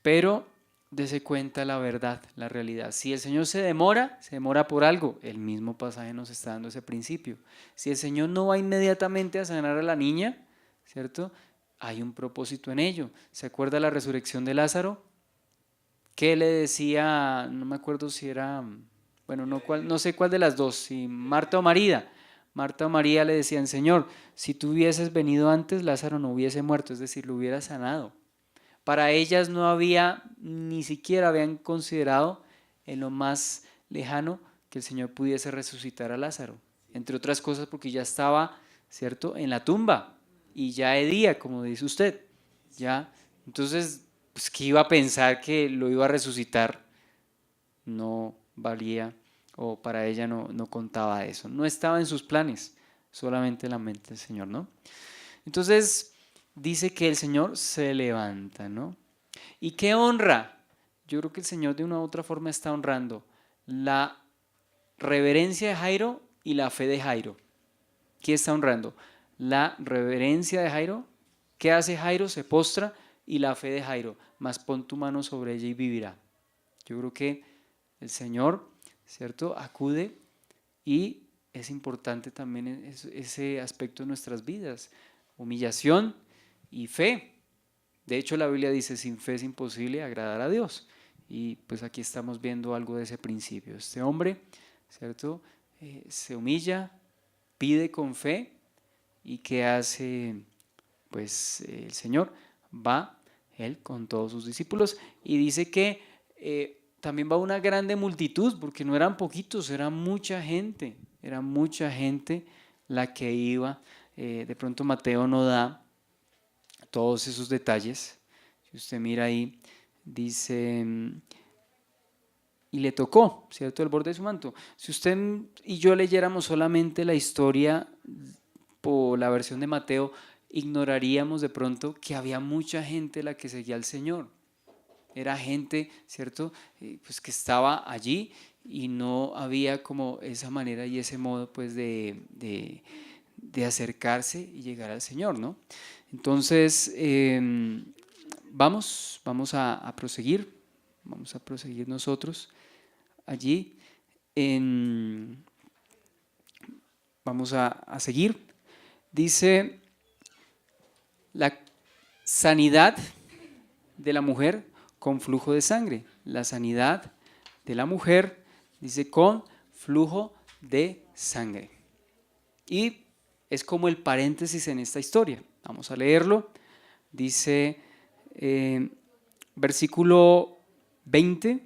Pero dese cuenta la verdad, la realidad. Si el Señor se demora por algo. El mismo pasaje nos está dando ese principio. Si el Señor no va inmediatamente a sanar a la niña, ¿cierto? Hay un propósito en ello. ¿Se acuerda la resurrección de Lázaro? ¿Qué le decía? No me acuerdo si era, bueno, no sé cuál de las dos, si Marta o María. Marta o María le decían, Señor, si tú hubieses venido antes, Lázaro no hubiese muerto, es decir, lo hubiera sanado. Para ellas no había, ni siquiera habían considerado en lo más lejano que el Señor pudiese resucitar a Lázaro. Entre otras cosas porque ya estaba, ¿cierto?, en la tumba y ya hedía, como dice usted. Ya, entonces, pues, ¿qué iba a pensar que lo iba a resucitar? No valía, o para ella no contaba eso. No estaba en sus planes, solamente en la mente del Señor, ¿no? Entonces, dice que el Señor se levanta, ¿no? ¿Y qué honra? Yo creo que el Señor de una u otra forma está honrando la reverencia de Jairo y la fe de Jairo. ¿Qué está honrando? La reverencia de Jairo. ¿Qué hace Jairo? Se postra. Y la fe de Jairo, mas pon tu mano sobre ella y vivirá. Yo creo que el Señor, ¿cierto?, acude, y es importante también ese aspecto de nuestras vidas. Humillación y fe. De hecho, la Biblia dice, sin fe es imposible agradar a Dios. Y pues aquí estamos viendo algo de ese principio. Este hombre, ¿cierto?, se humilla, pide con fe, y ¿qué hace? Pues el Señor va, él con todos sus discípulos, y dice que también va una grande multitud, porque no eran poquitos, era mucha gente la que iba. De pronto Mateo no da todos esos detalles. Si usted mira ahí, dice, y le tocó, ¿cierto?, el borde de su manto. Si usted y yo leyéramos solamente la historia por la versión de Mateo, ignoraríamos de pronto que había mucha gente la que seguía al Señor. Era gente, ¿cierto?, pues que estaba allí, y no había como esa manera y ese modo pues de acercarse y llegar al Señor, ¿no? Entonces, vamos a proseguir, nosotros allí, vamos a seguir. Dice, la sanidad de la mujer con flujo de sangre. La sanidad de la mujer, dice, con flujo de sangre. Y es como el paréntesis en esta historia. Vamos a leerlo. Dice, versículo 20,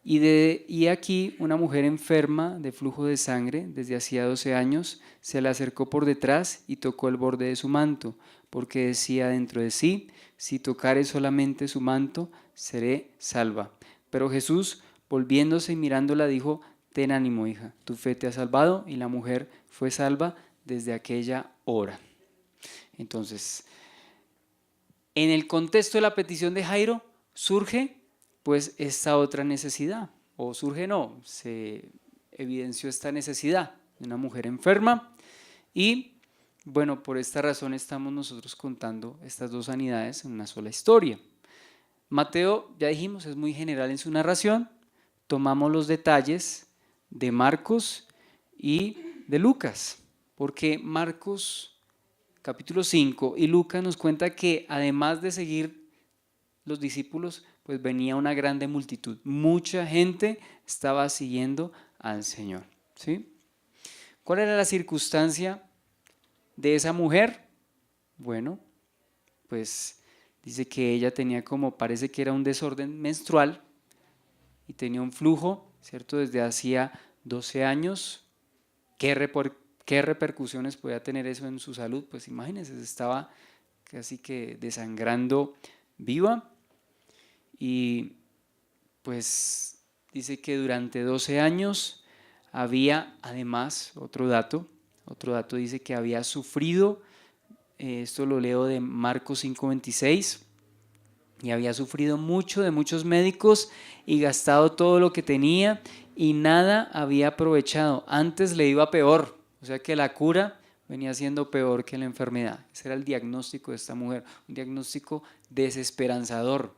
y aquí una mujer enferma de flujo de sangre desde hacía 12 años se le acercó por detrás y tocó el borde de su manto, porque decía dentro de sí, si tocare solamente su manto, seré salva. Pero Jesús, volviéndose y mirándola, dijo, ten ánimo, hija, tu fe te ha salvado, y la mujer fue salva desde aquella hora. Entonces, en el contexto de la petición de Jairo surge pues esta otra necesidad, o surge no, se evidenció esta necesidad de una mujer enferma, y bueno, por esta razón estamos nosotros contando estas dos sanidades en una sola historia. Mateo, ya dijimos, es muy general en su narración, tomamos los detalles de Marcos y de Lucas, porque Marcos capítulo 5 y Lucas nos cuenta que además de seguir los discípulos, pues venía una grande multitud, mucha gente estaba siguiendo al Señor, ¿sí? ¿Cuál era la circunstancia de esa mujer? Bueno, pues dice que ella tenía como, parece que era un desorden menstrual y tenía un flujo, ¿cierto? Desde hacía 12 años. ¿Qué repercusiones podía tener eso en su salud? Pues imagínense, estaba casi que desangrando viva, y pues dice que durante 12 años había, además, otro dato dice que había sufrido, esto lo leo de Marcos 5:26, y había sufrido mucho de muchos médicos y gastado todo lo que tenía y nada había aprovechado, antes le iba peor, o sea que la cura venía siendo peor que la enfermedad. Ese era el diagnóstico de esta mujer, un diagnóstico desesperanzador.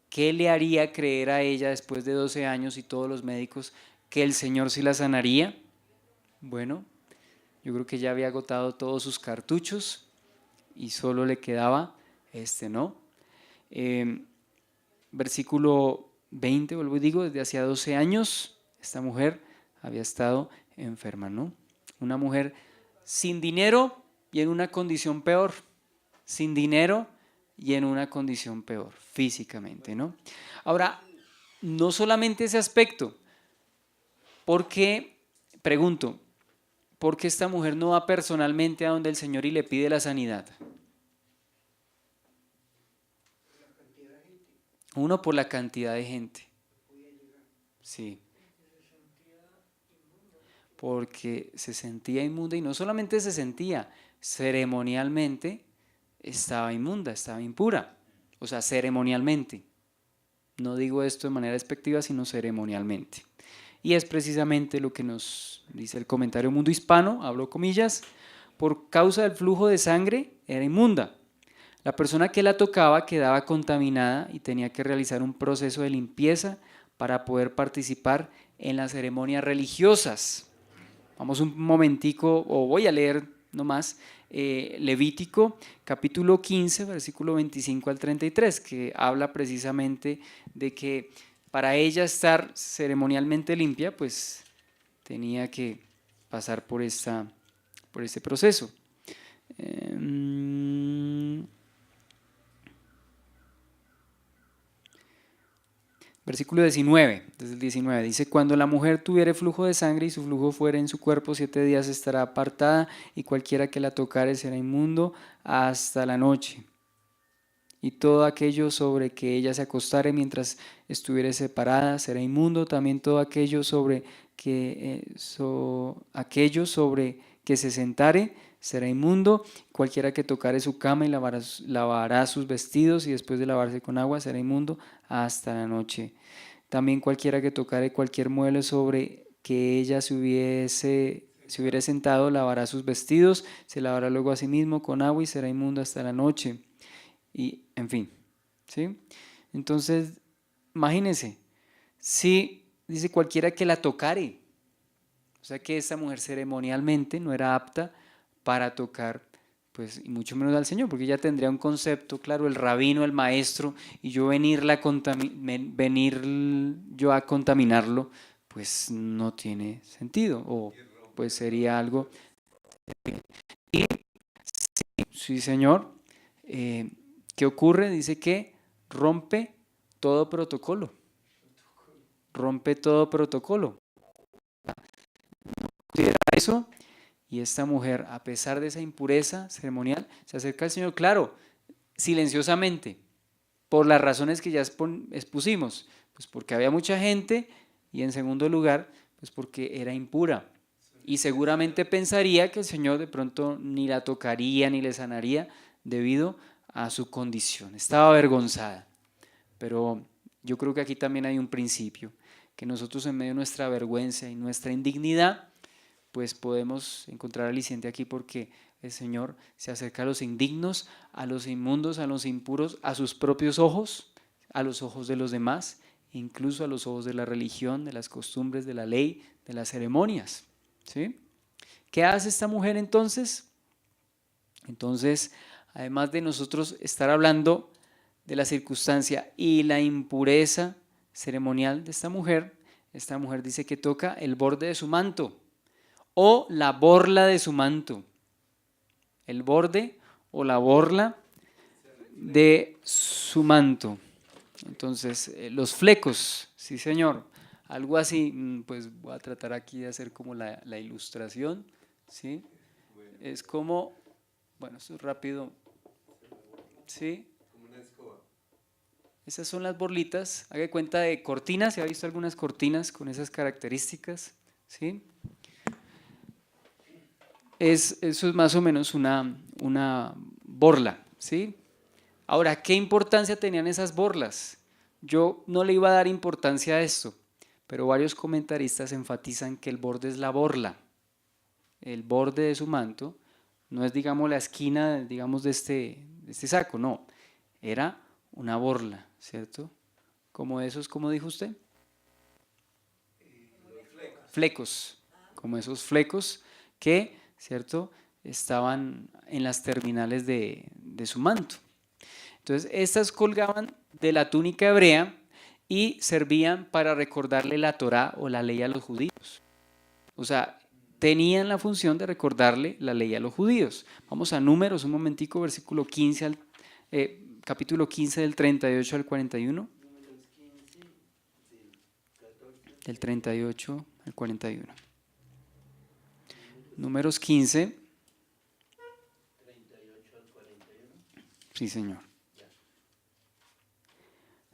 ¿Qué le haría creer a ella después de 12 años y todos los médicos que el Señor sí la sanaría? Bueno, yo creo que ya había agotado todos sus cartuchos y solo le quedaba ¿no? Versículo 20, vuelvo y digo, desde hacía 12 años esta mujer había estado enferma, ¿no? Una mujer sin dinero y en una condición peor, sin dinero y en una condición peor, físicamente, ¿no? Ahora, no solamente ese aspecto, porque, pregunto, ¿por qué esta mujer no va personalmente a donde el Señor y le pide la sanidad? Uno, por la cantidad de gente. Sí. Porque se sentía inmunda, y no solamente se sentía, ceremonialmente estaba inmunda, estaba impura. O sea, ceremonialmente. No digo esto de manera despectiva, sino ceremonialmente. Y es precisamente lo que nos dice el comentario Mundo Hispano, hablo comillas, por causa del flujo de sangre era inmunda. La persona que la tocaba quedaba contaminada y tenía que realizar un proceso de limpieza para poder participar en las ceremonias religiosas. Vamos un momentico, o voy a leer nomás, Levítico capítulo 15, versículo 25 al 33, que habla precisamente de que para ella estar ceremonialmente limpia, pues tenía que pasar por este proceso. Versículo 19, desde el 19, dice: cuando la mujer tuviere flujo de sangre y su flujo fuere en su cuerpo, 7 días estará apartada, y cualquiera que la tocare será inmundo hasta la noche. Y todo aquello sobre que ella se acostare mientras estuviere separada será inmundo. También todo aquello sobre que se sentare será inmundo. Cualquiera que tocare su cama y lavará sus vestidos, y después de lavarse con agua será inmundo hasta la noche. También cualquiera que tocare cualquier mueble sobre que ella se hubiera sentado lavará sus vestidos, se lavará luego a sí mismo con agua y será inmundo hasta la noche. Y en fin, ¿sí? Entonces, imagínense, si dice cualquiera que la tocare, o sea que esta mujer ceremonialmente no era apta para tocar, pues, y mucho menos al Señor, porque ella tendría un concepto, claro, el rabino, el maestro, y yo venir yo a contaminarlo, pues no tiene sentido, o pues sería algo. Y sí, Señor, ¿qué ocurre? Dice que rompe todo protocolo. Rompe todo protocolo. Considera eso, y esta mujer, a pesar de esa impureza ceremonial, se acerca al Señor, claro, silenciosamente, por las razones que ya expusimos, pues porque había mucha gente, y en segundo lugar, Pues porque era impura. Y seguramente pensaría que el Señor de pronto ni la tocaría ni le sanaría debido a su condición. Estaba avergonzada. Pero yo creo que aquí también hay un principio, que nosotros en medio de nuestra vergüenza y nuestra indignidad, pues podemos encontrar aliciente aquí porque el Señor se acerca a los indignos, a los inmundos, a los impuros, a sus propios ojos, a los ojos de los demás, incluso a los ojos de la religión, de las costumbres, de la ley, de las ceremonias. ¿Sí? ¿Qué hace esta mujer entonces? Entonces, además de nosotros estar hablando de la circunstancia y la impureza ceremonial de esta mujer dice que toca el borde de su manto o la borla de su manto. El borde o la borla de su manto. Entonces, los flecos, sí señor, algo así, pues voy a tratar aquí de hacer como la ilustración, ¿sí? Es como, bueno, esto es rápido, ¿sí? Esas son las borlitas, haga cuenta de cortinas, ¿se ha visto algunas cortinas con esas características? ¿Sí? Eso es más o menos una borla, ¿sí? Ahora, ¿qué importancia tenían esas borlas? Yo no le iba a dar importancia a esto, pero varios comentaristas enfatizan que el borde es la borla, el borde de su manto, no es digamos la esquina digamos de este saco, no, era una borla, ¿cierto? Como esos, ¿cómo dijo usted? Flecos, como esos flecos que, ¿cierto? Estaban en las terminales de su manto. Entonces, estas colgaban de la túnica hebrea y servían para recordarle la Torá o la ley a los judíos. O sea, tenían la función de recordarle la ley a los judíos. Vamos a Números un momentico, versículo 15 capítulo 15 del 38 al 41. Del 38 al 41. Números 15. Sí, señor.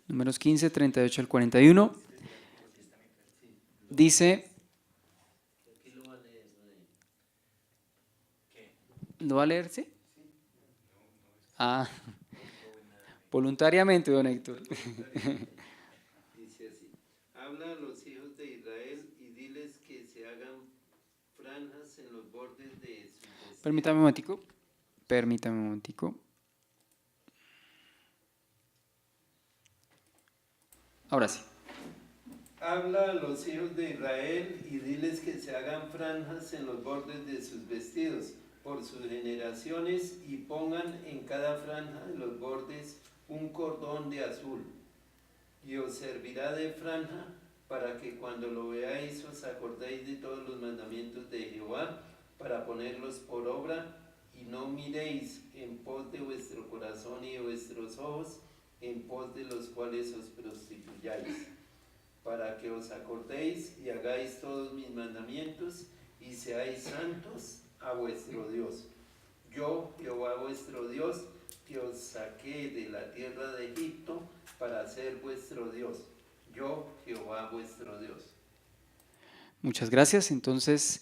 Números 15, 38 al 41. Dice, ¿lo va a leer? ¿Sí? Ah, voluntariamente, don Héctor. Dice así: habla a los hijos de Israel y diles que se hagan franjas en los bordes de sus vestidos. Permítame un momentico. Permítame un momentico. Ahora sí. Habla a los hijos de Israel y diles que se hagan franjas en los bordes de sus vestidos por sus generaciones y pongan en cada franja de los bordes un cordón de azul. Y os servirá de franja para que cuando lo veáis os acordéis de todos los mandamientos de Jehová para ponerlos por obra y no miréis en pos de vuestro corazón y de vuestros ojos en pos de los cuales os prostituyáis, para que os acordéis y hagáis todos mis mandamientos y seáis santos a vuestro Dios. Yo, Jehová vuestro Dios, que os saqué de la tierra de Egipto para ser vuestro Dios. Yo, Jehová vuestro Dios. Muchas gracias. Entonces,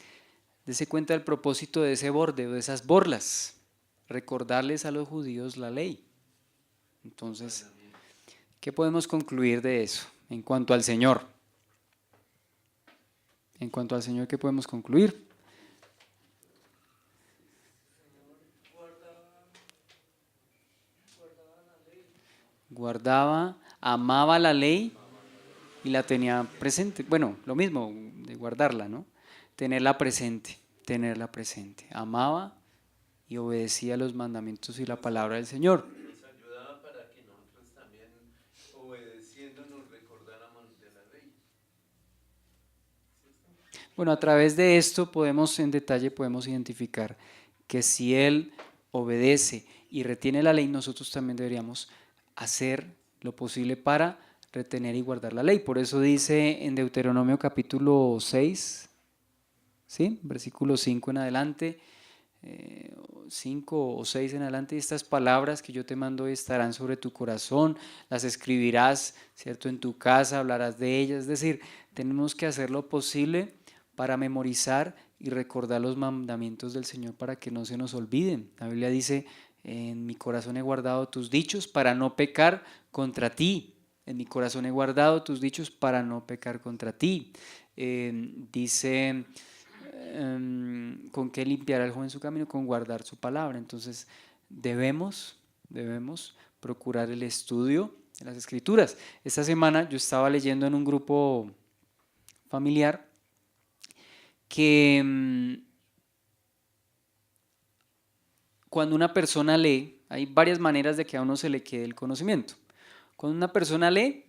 dése cuenta del propósito de ese borde o de esas borlas. Recordarles a los judíos la ley. Entonces, ¿qué podemos concluir de eso en cuanto al Señor? En cuanto al Señor, ¿qué podemos concluir? Guardaba, amaba la ley y la tenía presente. Bueno, lo mismo de guardarla, ¿no? Tenerla presente, tenerla presente. Amaba y obedecía los mandamientos y la palabra del Señor. Nos ayudaba para que nosotros también, obedeciendo, nos recordáramos de la ley. Bueno, a través de esto en detalle podemos identificar que si Él obedece y retiene la ley, nosotros también deberíamos hacer lo posible para retener y guardar la ley. Por eso dice en Deuteronomio capítulo 6, ¿sí? Versículo 5 en adelante, 5 o 6 en adelante, estas palabras que yo te mando estarán sobre tu corazón, las escribirás, ¿cierto? En tu casa, hablarás de ellas. Es decir, tenemos que hacer lo posible para memorizar y recordar los mandamientos del Señor para que no se nos olviden. La Biblia dice, en mi corazón he guardado tus dichos para no pecar contra ti. En mi corazón he guardado tus dichos para no pecar contra ti. Dice, ¿con qué limpiará el joven su camino? Con guardar su palabra. Entonces debemos procurar el estudio de las Escrituras. Esta semana yo estaba leyendo en un grupo familiar que cuando una persona lee, hay varias maneras de que a uno se le quede el conocimiento. Cuando una persona lee,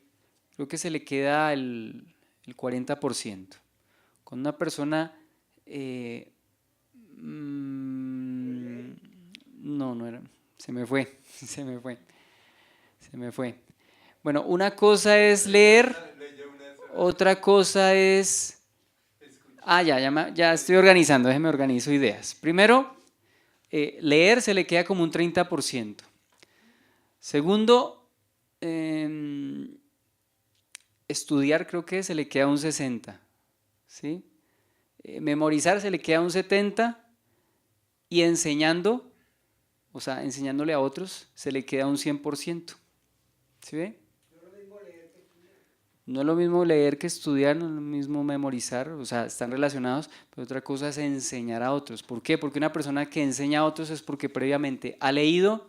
creo que se le queda el 40%. Cuando una persona no era, se me fue. Bueno, una cosa es leer, otra cosa es... ya estoy organizando, déjeme organizo ideas. Primero, leer se le queda como un 30%. Segundo, estudiar creo que se le queda un 60%. ¿Sí? Memorizar se le queda un 70% y enseñando, o sea, enseñándole a otros, se le queda un 100%. ¿Sí ve? No es lo mismo leer que estudiar, no es lo mismo memorizar, o sea, están relacionados, pero otra cosa es enseñar a otros. ¿Por qué? Porque una persona que enseña a otros es porque previamente ha leído,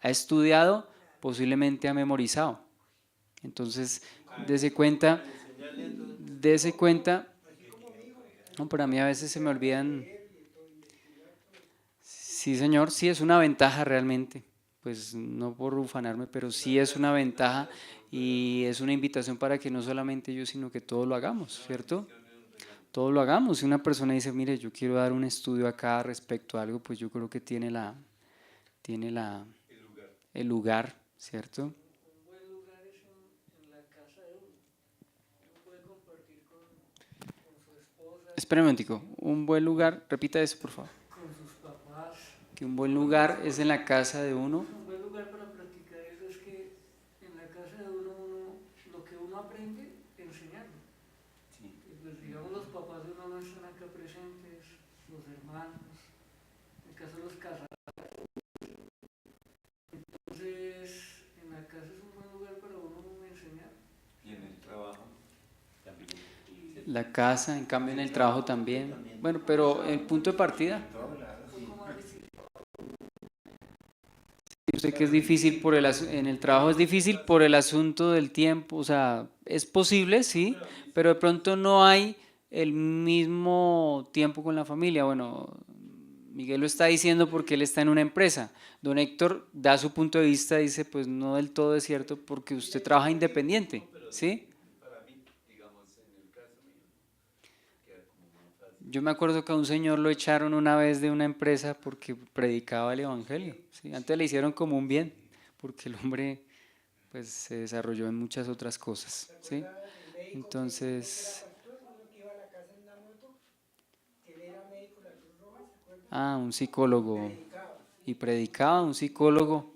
ha estudiado, posiblemente ha memorizado. Entonces, dése cuenta, no, pero a mí a veces se me olvidan. Sí, señor, sí es una ventaja realmente, pues no por ufanarme, pero sí es una ventaja y es una invitación para que no solamente yo, sino que todos lo hagamos, ¿cierto? Todos lo hagamos. Si una persona dice, mire, yo quiero dar un estudio acá respecto a algo, pues yo creo que tiene el lugar, ¿cierto? Un buen lugar es en la casa de uno. Uno puede compartir con su esposa, Espera un momentico, un buen lugar, repita eso por favor. con sus papás. Que un buen lugar es en la casa de uno. Un buen lugar para practicar eso es que en la casa de uno, lo que uno aprende, enseñarlo. Y pues digamos los papás de uno no están acá presentes, los hermanos, en el caso de los casados. Entonces, en la casa es un buen lugar para uno enseñar. Y en el trabajo también. La casa, en cambio en el trabajo también. Bueno, pero el punto de partida. Yo sé que es difícil en el trabajo es difícil por el asunto del tiempo, o sea, es posible, sí, pero de pronto no hay el mismo tiempo con la familia. Bueno, Miguel lo está diciendo porque él está en una empresa. Don Héctor da su punto de vista, dice, pues no del todo es cierto porque usted trabaja independiente, ¿sí? Yo me acuerdo que a un señor lo echaron una vez de una empresa porque predicaba el evangelio, ¿sí? Antes le hicieron como un bien, porque el hombre pues se desarrolló en muchas otras cosas, ¿sí? Entonces, un psicólogo, y predicaba, un psicólogo,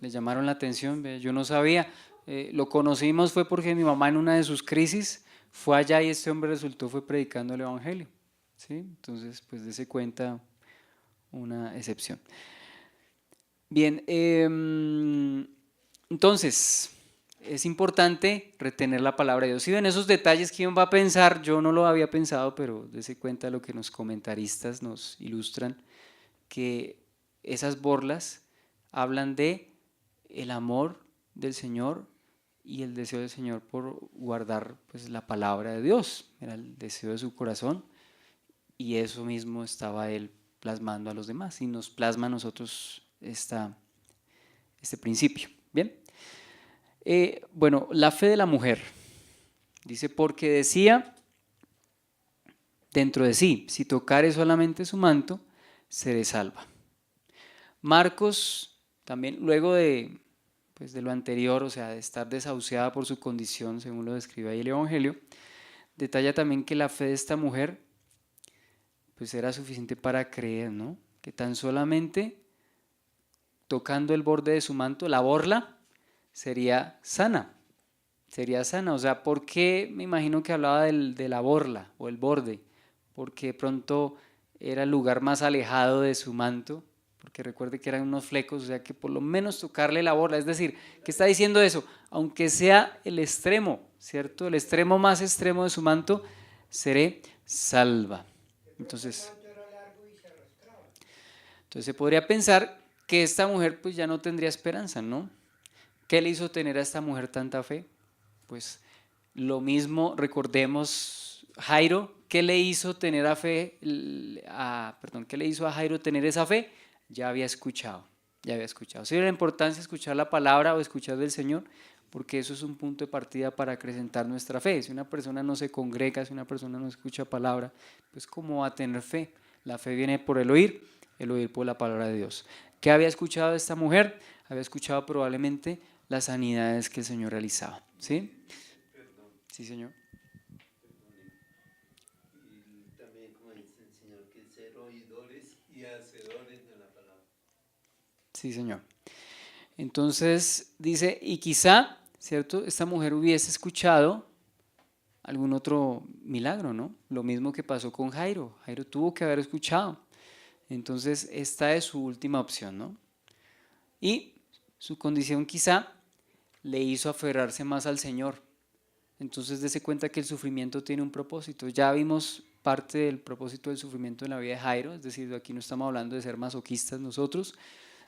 le llamaron la atención, yo no sabía, lo conocimos fue porque mi mamá en una de sus crisis fue allá y este hombre fue predicando el evangelio, ¿sí? Entonces, pues dése cuenta, una excepción. Bien, entonces, es importante retener la palabra de Dios. Si ven esos detalles, ¿quién va a pensar? Yo no lo había pensado, pero dése cuenta lo que los comentaristas nos ilustran, que esas borlas hablan de el amor del Señor y el deseo del Señor por guardar pues, la palabra de Dios. Era el deseo de su corazón y eso mismo estaba él plasmando a los demás y nos plasma a nosotros este principio. Bien, bueno, la fe de la mujer. Dice, porque decía dentro de sí, si tocare solamente su manto, seré salva. Marcos también, luego de lo anterior, o sea, de estar desahuciada por su condición, según lo describe ahí el Evangelio, detalla también que la fe de esta mujer pues era suficiente para creer, ¿no? Que tan solamente tocando el borde de su manto, la borla, sería sana, sería sana. O sea, ¿por qué me imagino que hablaba de la borla o el borde? Porque de pronto era el lugar más alejado de su manto, porque recuerde que eran unos flecos, o sea que por lo menos tocarle la borla, es decir, ¿qué está diciendo eso? Aunque sea el extremo, ¿cierto? El extremo más extremo de su manto, seré salva. Entonces se podría pensar que esta mujer pues ya no tendría esperanza, ¿no? ¿Qué le hizo tener a esta mujer tanta fe? Pues lo mismo, recordemos Jairo, ¿qué le hizo tener qué le hizo a Jairo tener esa fe? Ya había escuchado. ¿Sí la importancia de escuchar la palabra o escuchar del Señor? Porque eso es un punto de partida para acrecentar nuestra fe. Si una persona no se congrega, si una persona no escucha palabra, pues ¿cómo va a tener fe? La fe viene por el oír por la palabra de Dios. ¿Qué había escuchado esta mujer? Había escuchado probablemente las sanidades que el Señor realizaba. ¿Sí? Perdón, Sí, Señor. y también como dice el Señor, que ser oidores y hacedores de la palabra. Sí, Señor. Entonces dice, y quizá, ¿cierto? Esta mujer hubiese escuchado algún otro milagro, ¿no? Lo mismo que pasó con Jairo. Jairo tuvo que haber escuchado. Entonces esta es su última opción, ¿no? Y su condición quizá le hizo aferrarse más al Señor. Entonces dése cuenta que el sufrimiento tiene un propósito. Ya vimos parte del propósito del sufrimiento en la vida de Jairo, es decir, aquí no estamos hablando de ser masoquistas nosotros,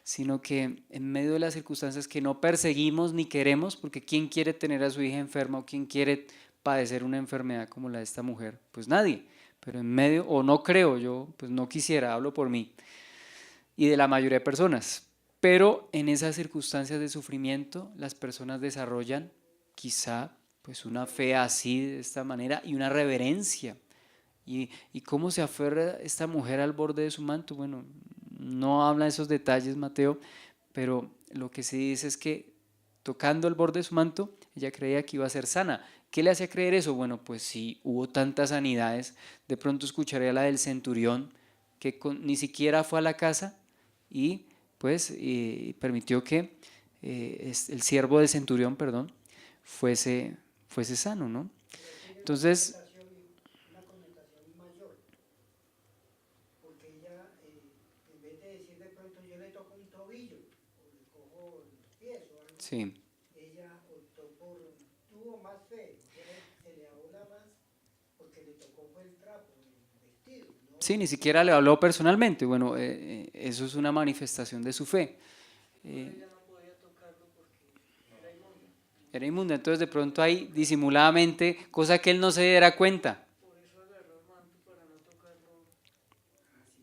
sino que en medio de las circunstancias que no perseguimos ni queremos, porque ¿quién quiere tener a su hija enferma o quién quiere padecer una enfermedad como la de esta mujer? Pues nadie, pero en medio, o no creo, yo pues no quisiera, hablo por mí y de la mayoría de personas, pero en esas circunstancias de sufrimiento las personas desarrollan quizá pues una fe así de esta manera y una reverencia. ¿Y cómo se aferra esta mujer al borde de su manto? Bueno, no habla de esos detalles Mateo, pero lo que sí dice es que tocando el borde de su manto, ella creía que iba a ser sana. ¿Qué le hacía creer eso? Bueno, pues si hubo tantas sanidades, de pronto escucharía la del centurión, que ni siquiera fue a la casa y pues permitió que el siervo del centurión, perdón, fuese sano, ¿no? Entonces, una connotación mayor, porque ella, en vez de decir de pronto yo le toco un tobillo, o le cojo los pies o algo, sí. ella optó tuvo más fe, se le habla más, porque le tocó fue el trapo, el vestido, ¿no? Sí, ni siquiera le habló personalmente. Bueno, eso es una manifestación de su fe. Ella no podía tocarlo porque era inmunda. Era inmunda, entonces de pronto ahí disimuladamente, cosa que él no se diera cuenta. Por eso agarró el manto para no tocarlo,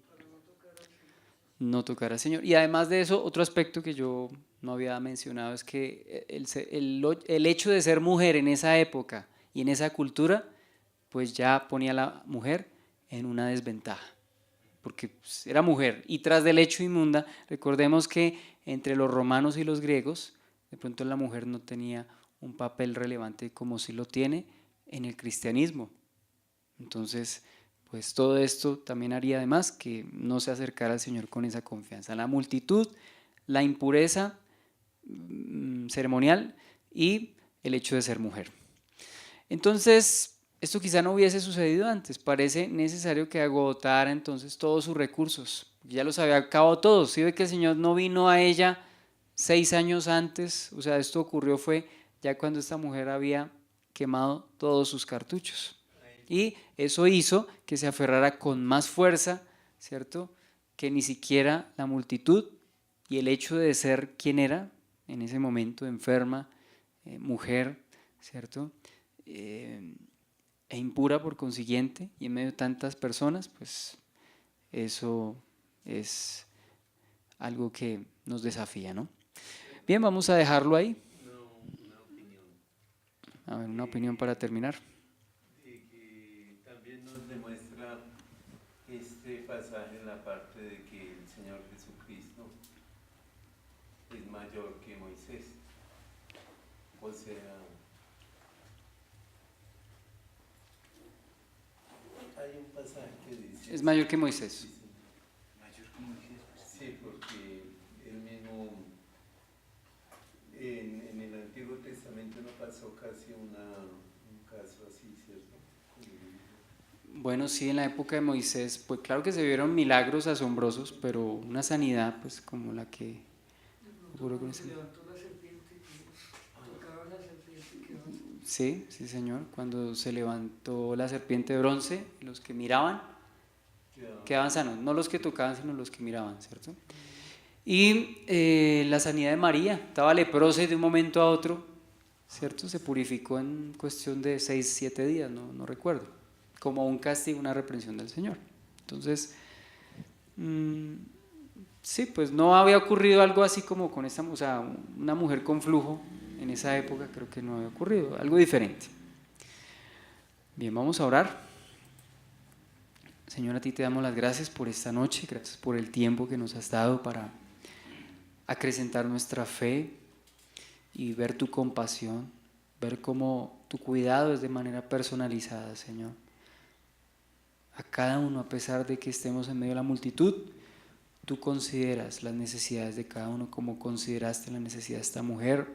para no tocar al Señor. No tocar al Señor. Y además de eso, otro aspecto que yo no había mencionado es que el hecho de ser mujer en esa época y en esa cultura, pues ya ponía a la mujer en una desventaja, porque pues, era mujer. Y tras del hecho inmunda, recordemos que entre los romanos y los griegos, de pronto la mujer no tenía un papel relevante como sí lo tiene en el cristianismo. Entonces, pues todo esto también haría además que no se acercara al Señor con esa confianza. La multitud, la impureza ceremonial y el hecho de ser mujer. Entonces, esto quizá no hubiese sucedido antes. Parece necesario que agotara entonces todos sus recursos. Ya los había acabado todos. ¿Sí ve que el Señor no vino a ella 6 años antes? O sea, esto ocurrió fue ya cuando esta mujer había quemado todos sus cartuchos. Y eso hizo que se aferrara con más fuerza, ¿cierto? Que ni siquiera la multitud y el hecho de ser quien era en ese momento, enferma, mujer, ¿cierto? E impura por consiguiente, y en medio de tantas personas, pues eso es algo que nos desafía, ¿no? Bien, vamos a dejarlo ahí. Una opinión. A ver, una opinión para terminar. Que también nos demuestra este pasaje en la parte de que el Señor Jesucristo es mayor que Moisés. O sea, hay un pasaje que dice... Es mayor que Moisés. Mayor que Moisés. Sí, porque él mismo en el Antiguo Testamento no pasó pasó casi un caso así, ¿cierto? Bueno, sí, en la época de Moisés, pues claro que se vieron milagros asombrosos, pero una sanidad, pues como la que ocurrió con Se ese. levantó la serpiente, que tocaba la serpiente, que avanzó. Sí, sí, señor. Cuando se levantó la serpiente de bronce, los que miraban quedaban sanos, no los que tocaban, sino los que miraban, ¿cierto? Y la sanidad de María, estaba leprosa y de un momento a otro, ¿cierto? Se purificó en cuestión de 6, 7 días, no recuerdo, como un castigo, una reprensión del Señor. Entonces, sí, pues no había ocurrido algo así como con esta, o sea, una mujer con flujo en esa época, creo que no había ocurrido, algo diferente. Bien, vamos a orar. Señor, a ti te damos las gracias por esta noche, gracias por el tiempo que nos has dado para acrecentar nuestra fe y ver tu compasión, ver cómo tu cuidado es de manera personalizada, Señor. A cada uno, a pesar de que estemos en medio de la multitud, tú consideras las necesidades de cada uno, como consideraste la necesidad de esta mujer,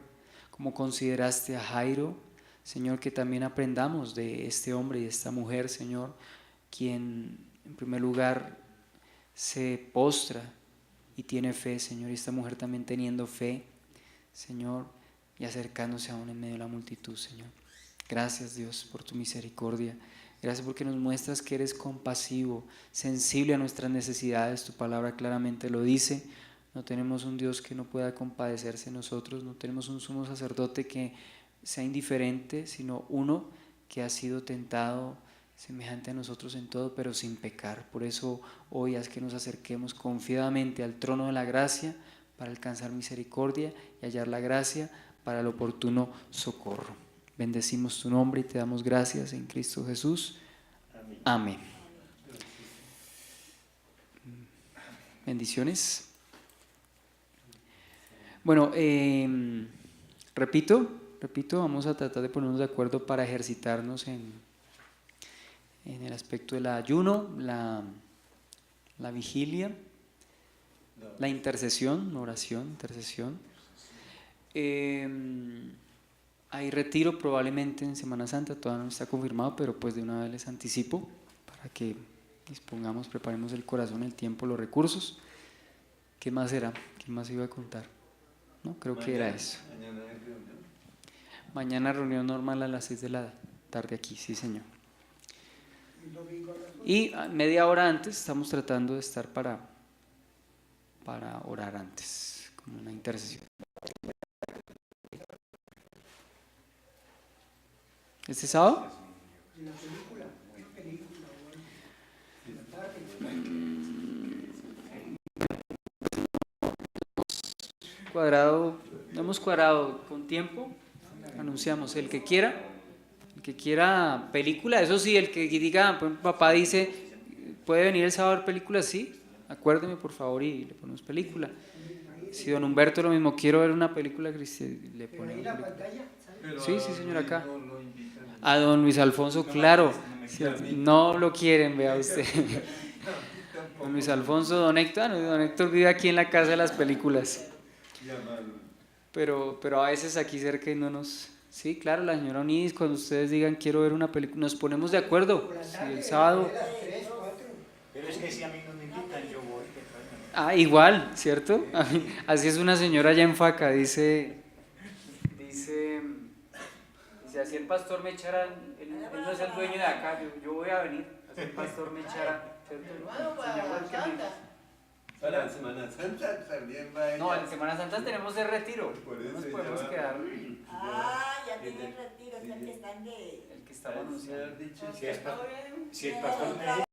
como consideraste a Jairo, Señor, que también aprendamos de este hombre y de esta mujer, Señor, quien en primer lugar se postra y tiene fe, Señor, y esta mujer también teniendo fe, Señor, y acercándose aún en medio de la multitud, Señor. Gracias, Dios, por tu misericordia. Gracias porque nos muestras que eres compasivo, sensible a nuestras necesidades. Tu palabra claramente lo dice. No tenemos un Dios que no pueda compadecerse de nosotros, no tenemos un sumo sacerdote que sea indiferente, sino uno que ha sido tentado semejante a nosotros en todo, pero sin pecar. Por eso hoy haz que nos acerquemos confiadamente al trono de la gracia para alcanzar misericordia y hallar la gracia para el oportuno socorro. Bendecimos tu nombre y te damos gracias en Cristo Jesús. Amén. Bendiciones. Bueno, repito, vamos a tratar de ponernos de acuerdo para ejercitarnos en el aspecto del ayuno, la vigilia, la intercesión, oración, intercesión. Hay retiro probablemente en Semana Santa, todavía no está confirmado, pero pues de una vez les anticipo para que dispongamos, preparemos el corazón, el tiempo, los recursos. ¿Qué más será? ¿Qué más iba a contar? No, creo que era eso. Mañana hay reunión. Mañana reunión normal a las 6 de la tarde aquí, sí señor. Y media hora antes estamos tratando de estar para orar antes, como una intercesión. ¿Este sábado? Una película. Hemos cuadrado con tiempo, anunciamos el que quiera película, eso sí, el que diga, pues, papá dice, ¿puede venir el sábado a ver película? Sí, acuérdeme por favor y le ponemos película. Si don Humberto lo mismo, quiero ver una película cristiana, le ponemos película. Sí, sí señor, acá. A don Luis Alfonso, claro, no lo quieren, vea usted. Don Luis Alfonso, don Héctor vive aquí en la casa de las películas. Pero a veces aquí cerca y no nos... Sí, claro, la señora Onis, cuando ustedes digan quiero ver una película, nos ponemos de acuerdo. Sí, el sábado. Pero es que si a mí no me invitan, yo voy. Igual, ¿cierto? Así es una señora allá en Faca, dice, así el pastor me echara, él no es el dueño de acá, yo voy a venir, así el pastor me echara, ¿cierto? Para la Semana Santa también va ella. No, en Semana Santa tenemos el retiro, Por eso nos podemos ella va. quedar. Ya tienen retiro, o sea que están de... El que estaba anunciando. Dicho, Si el pastor me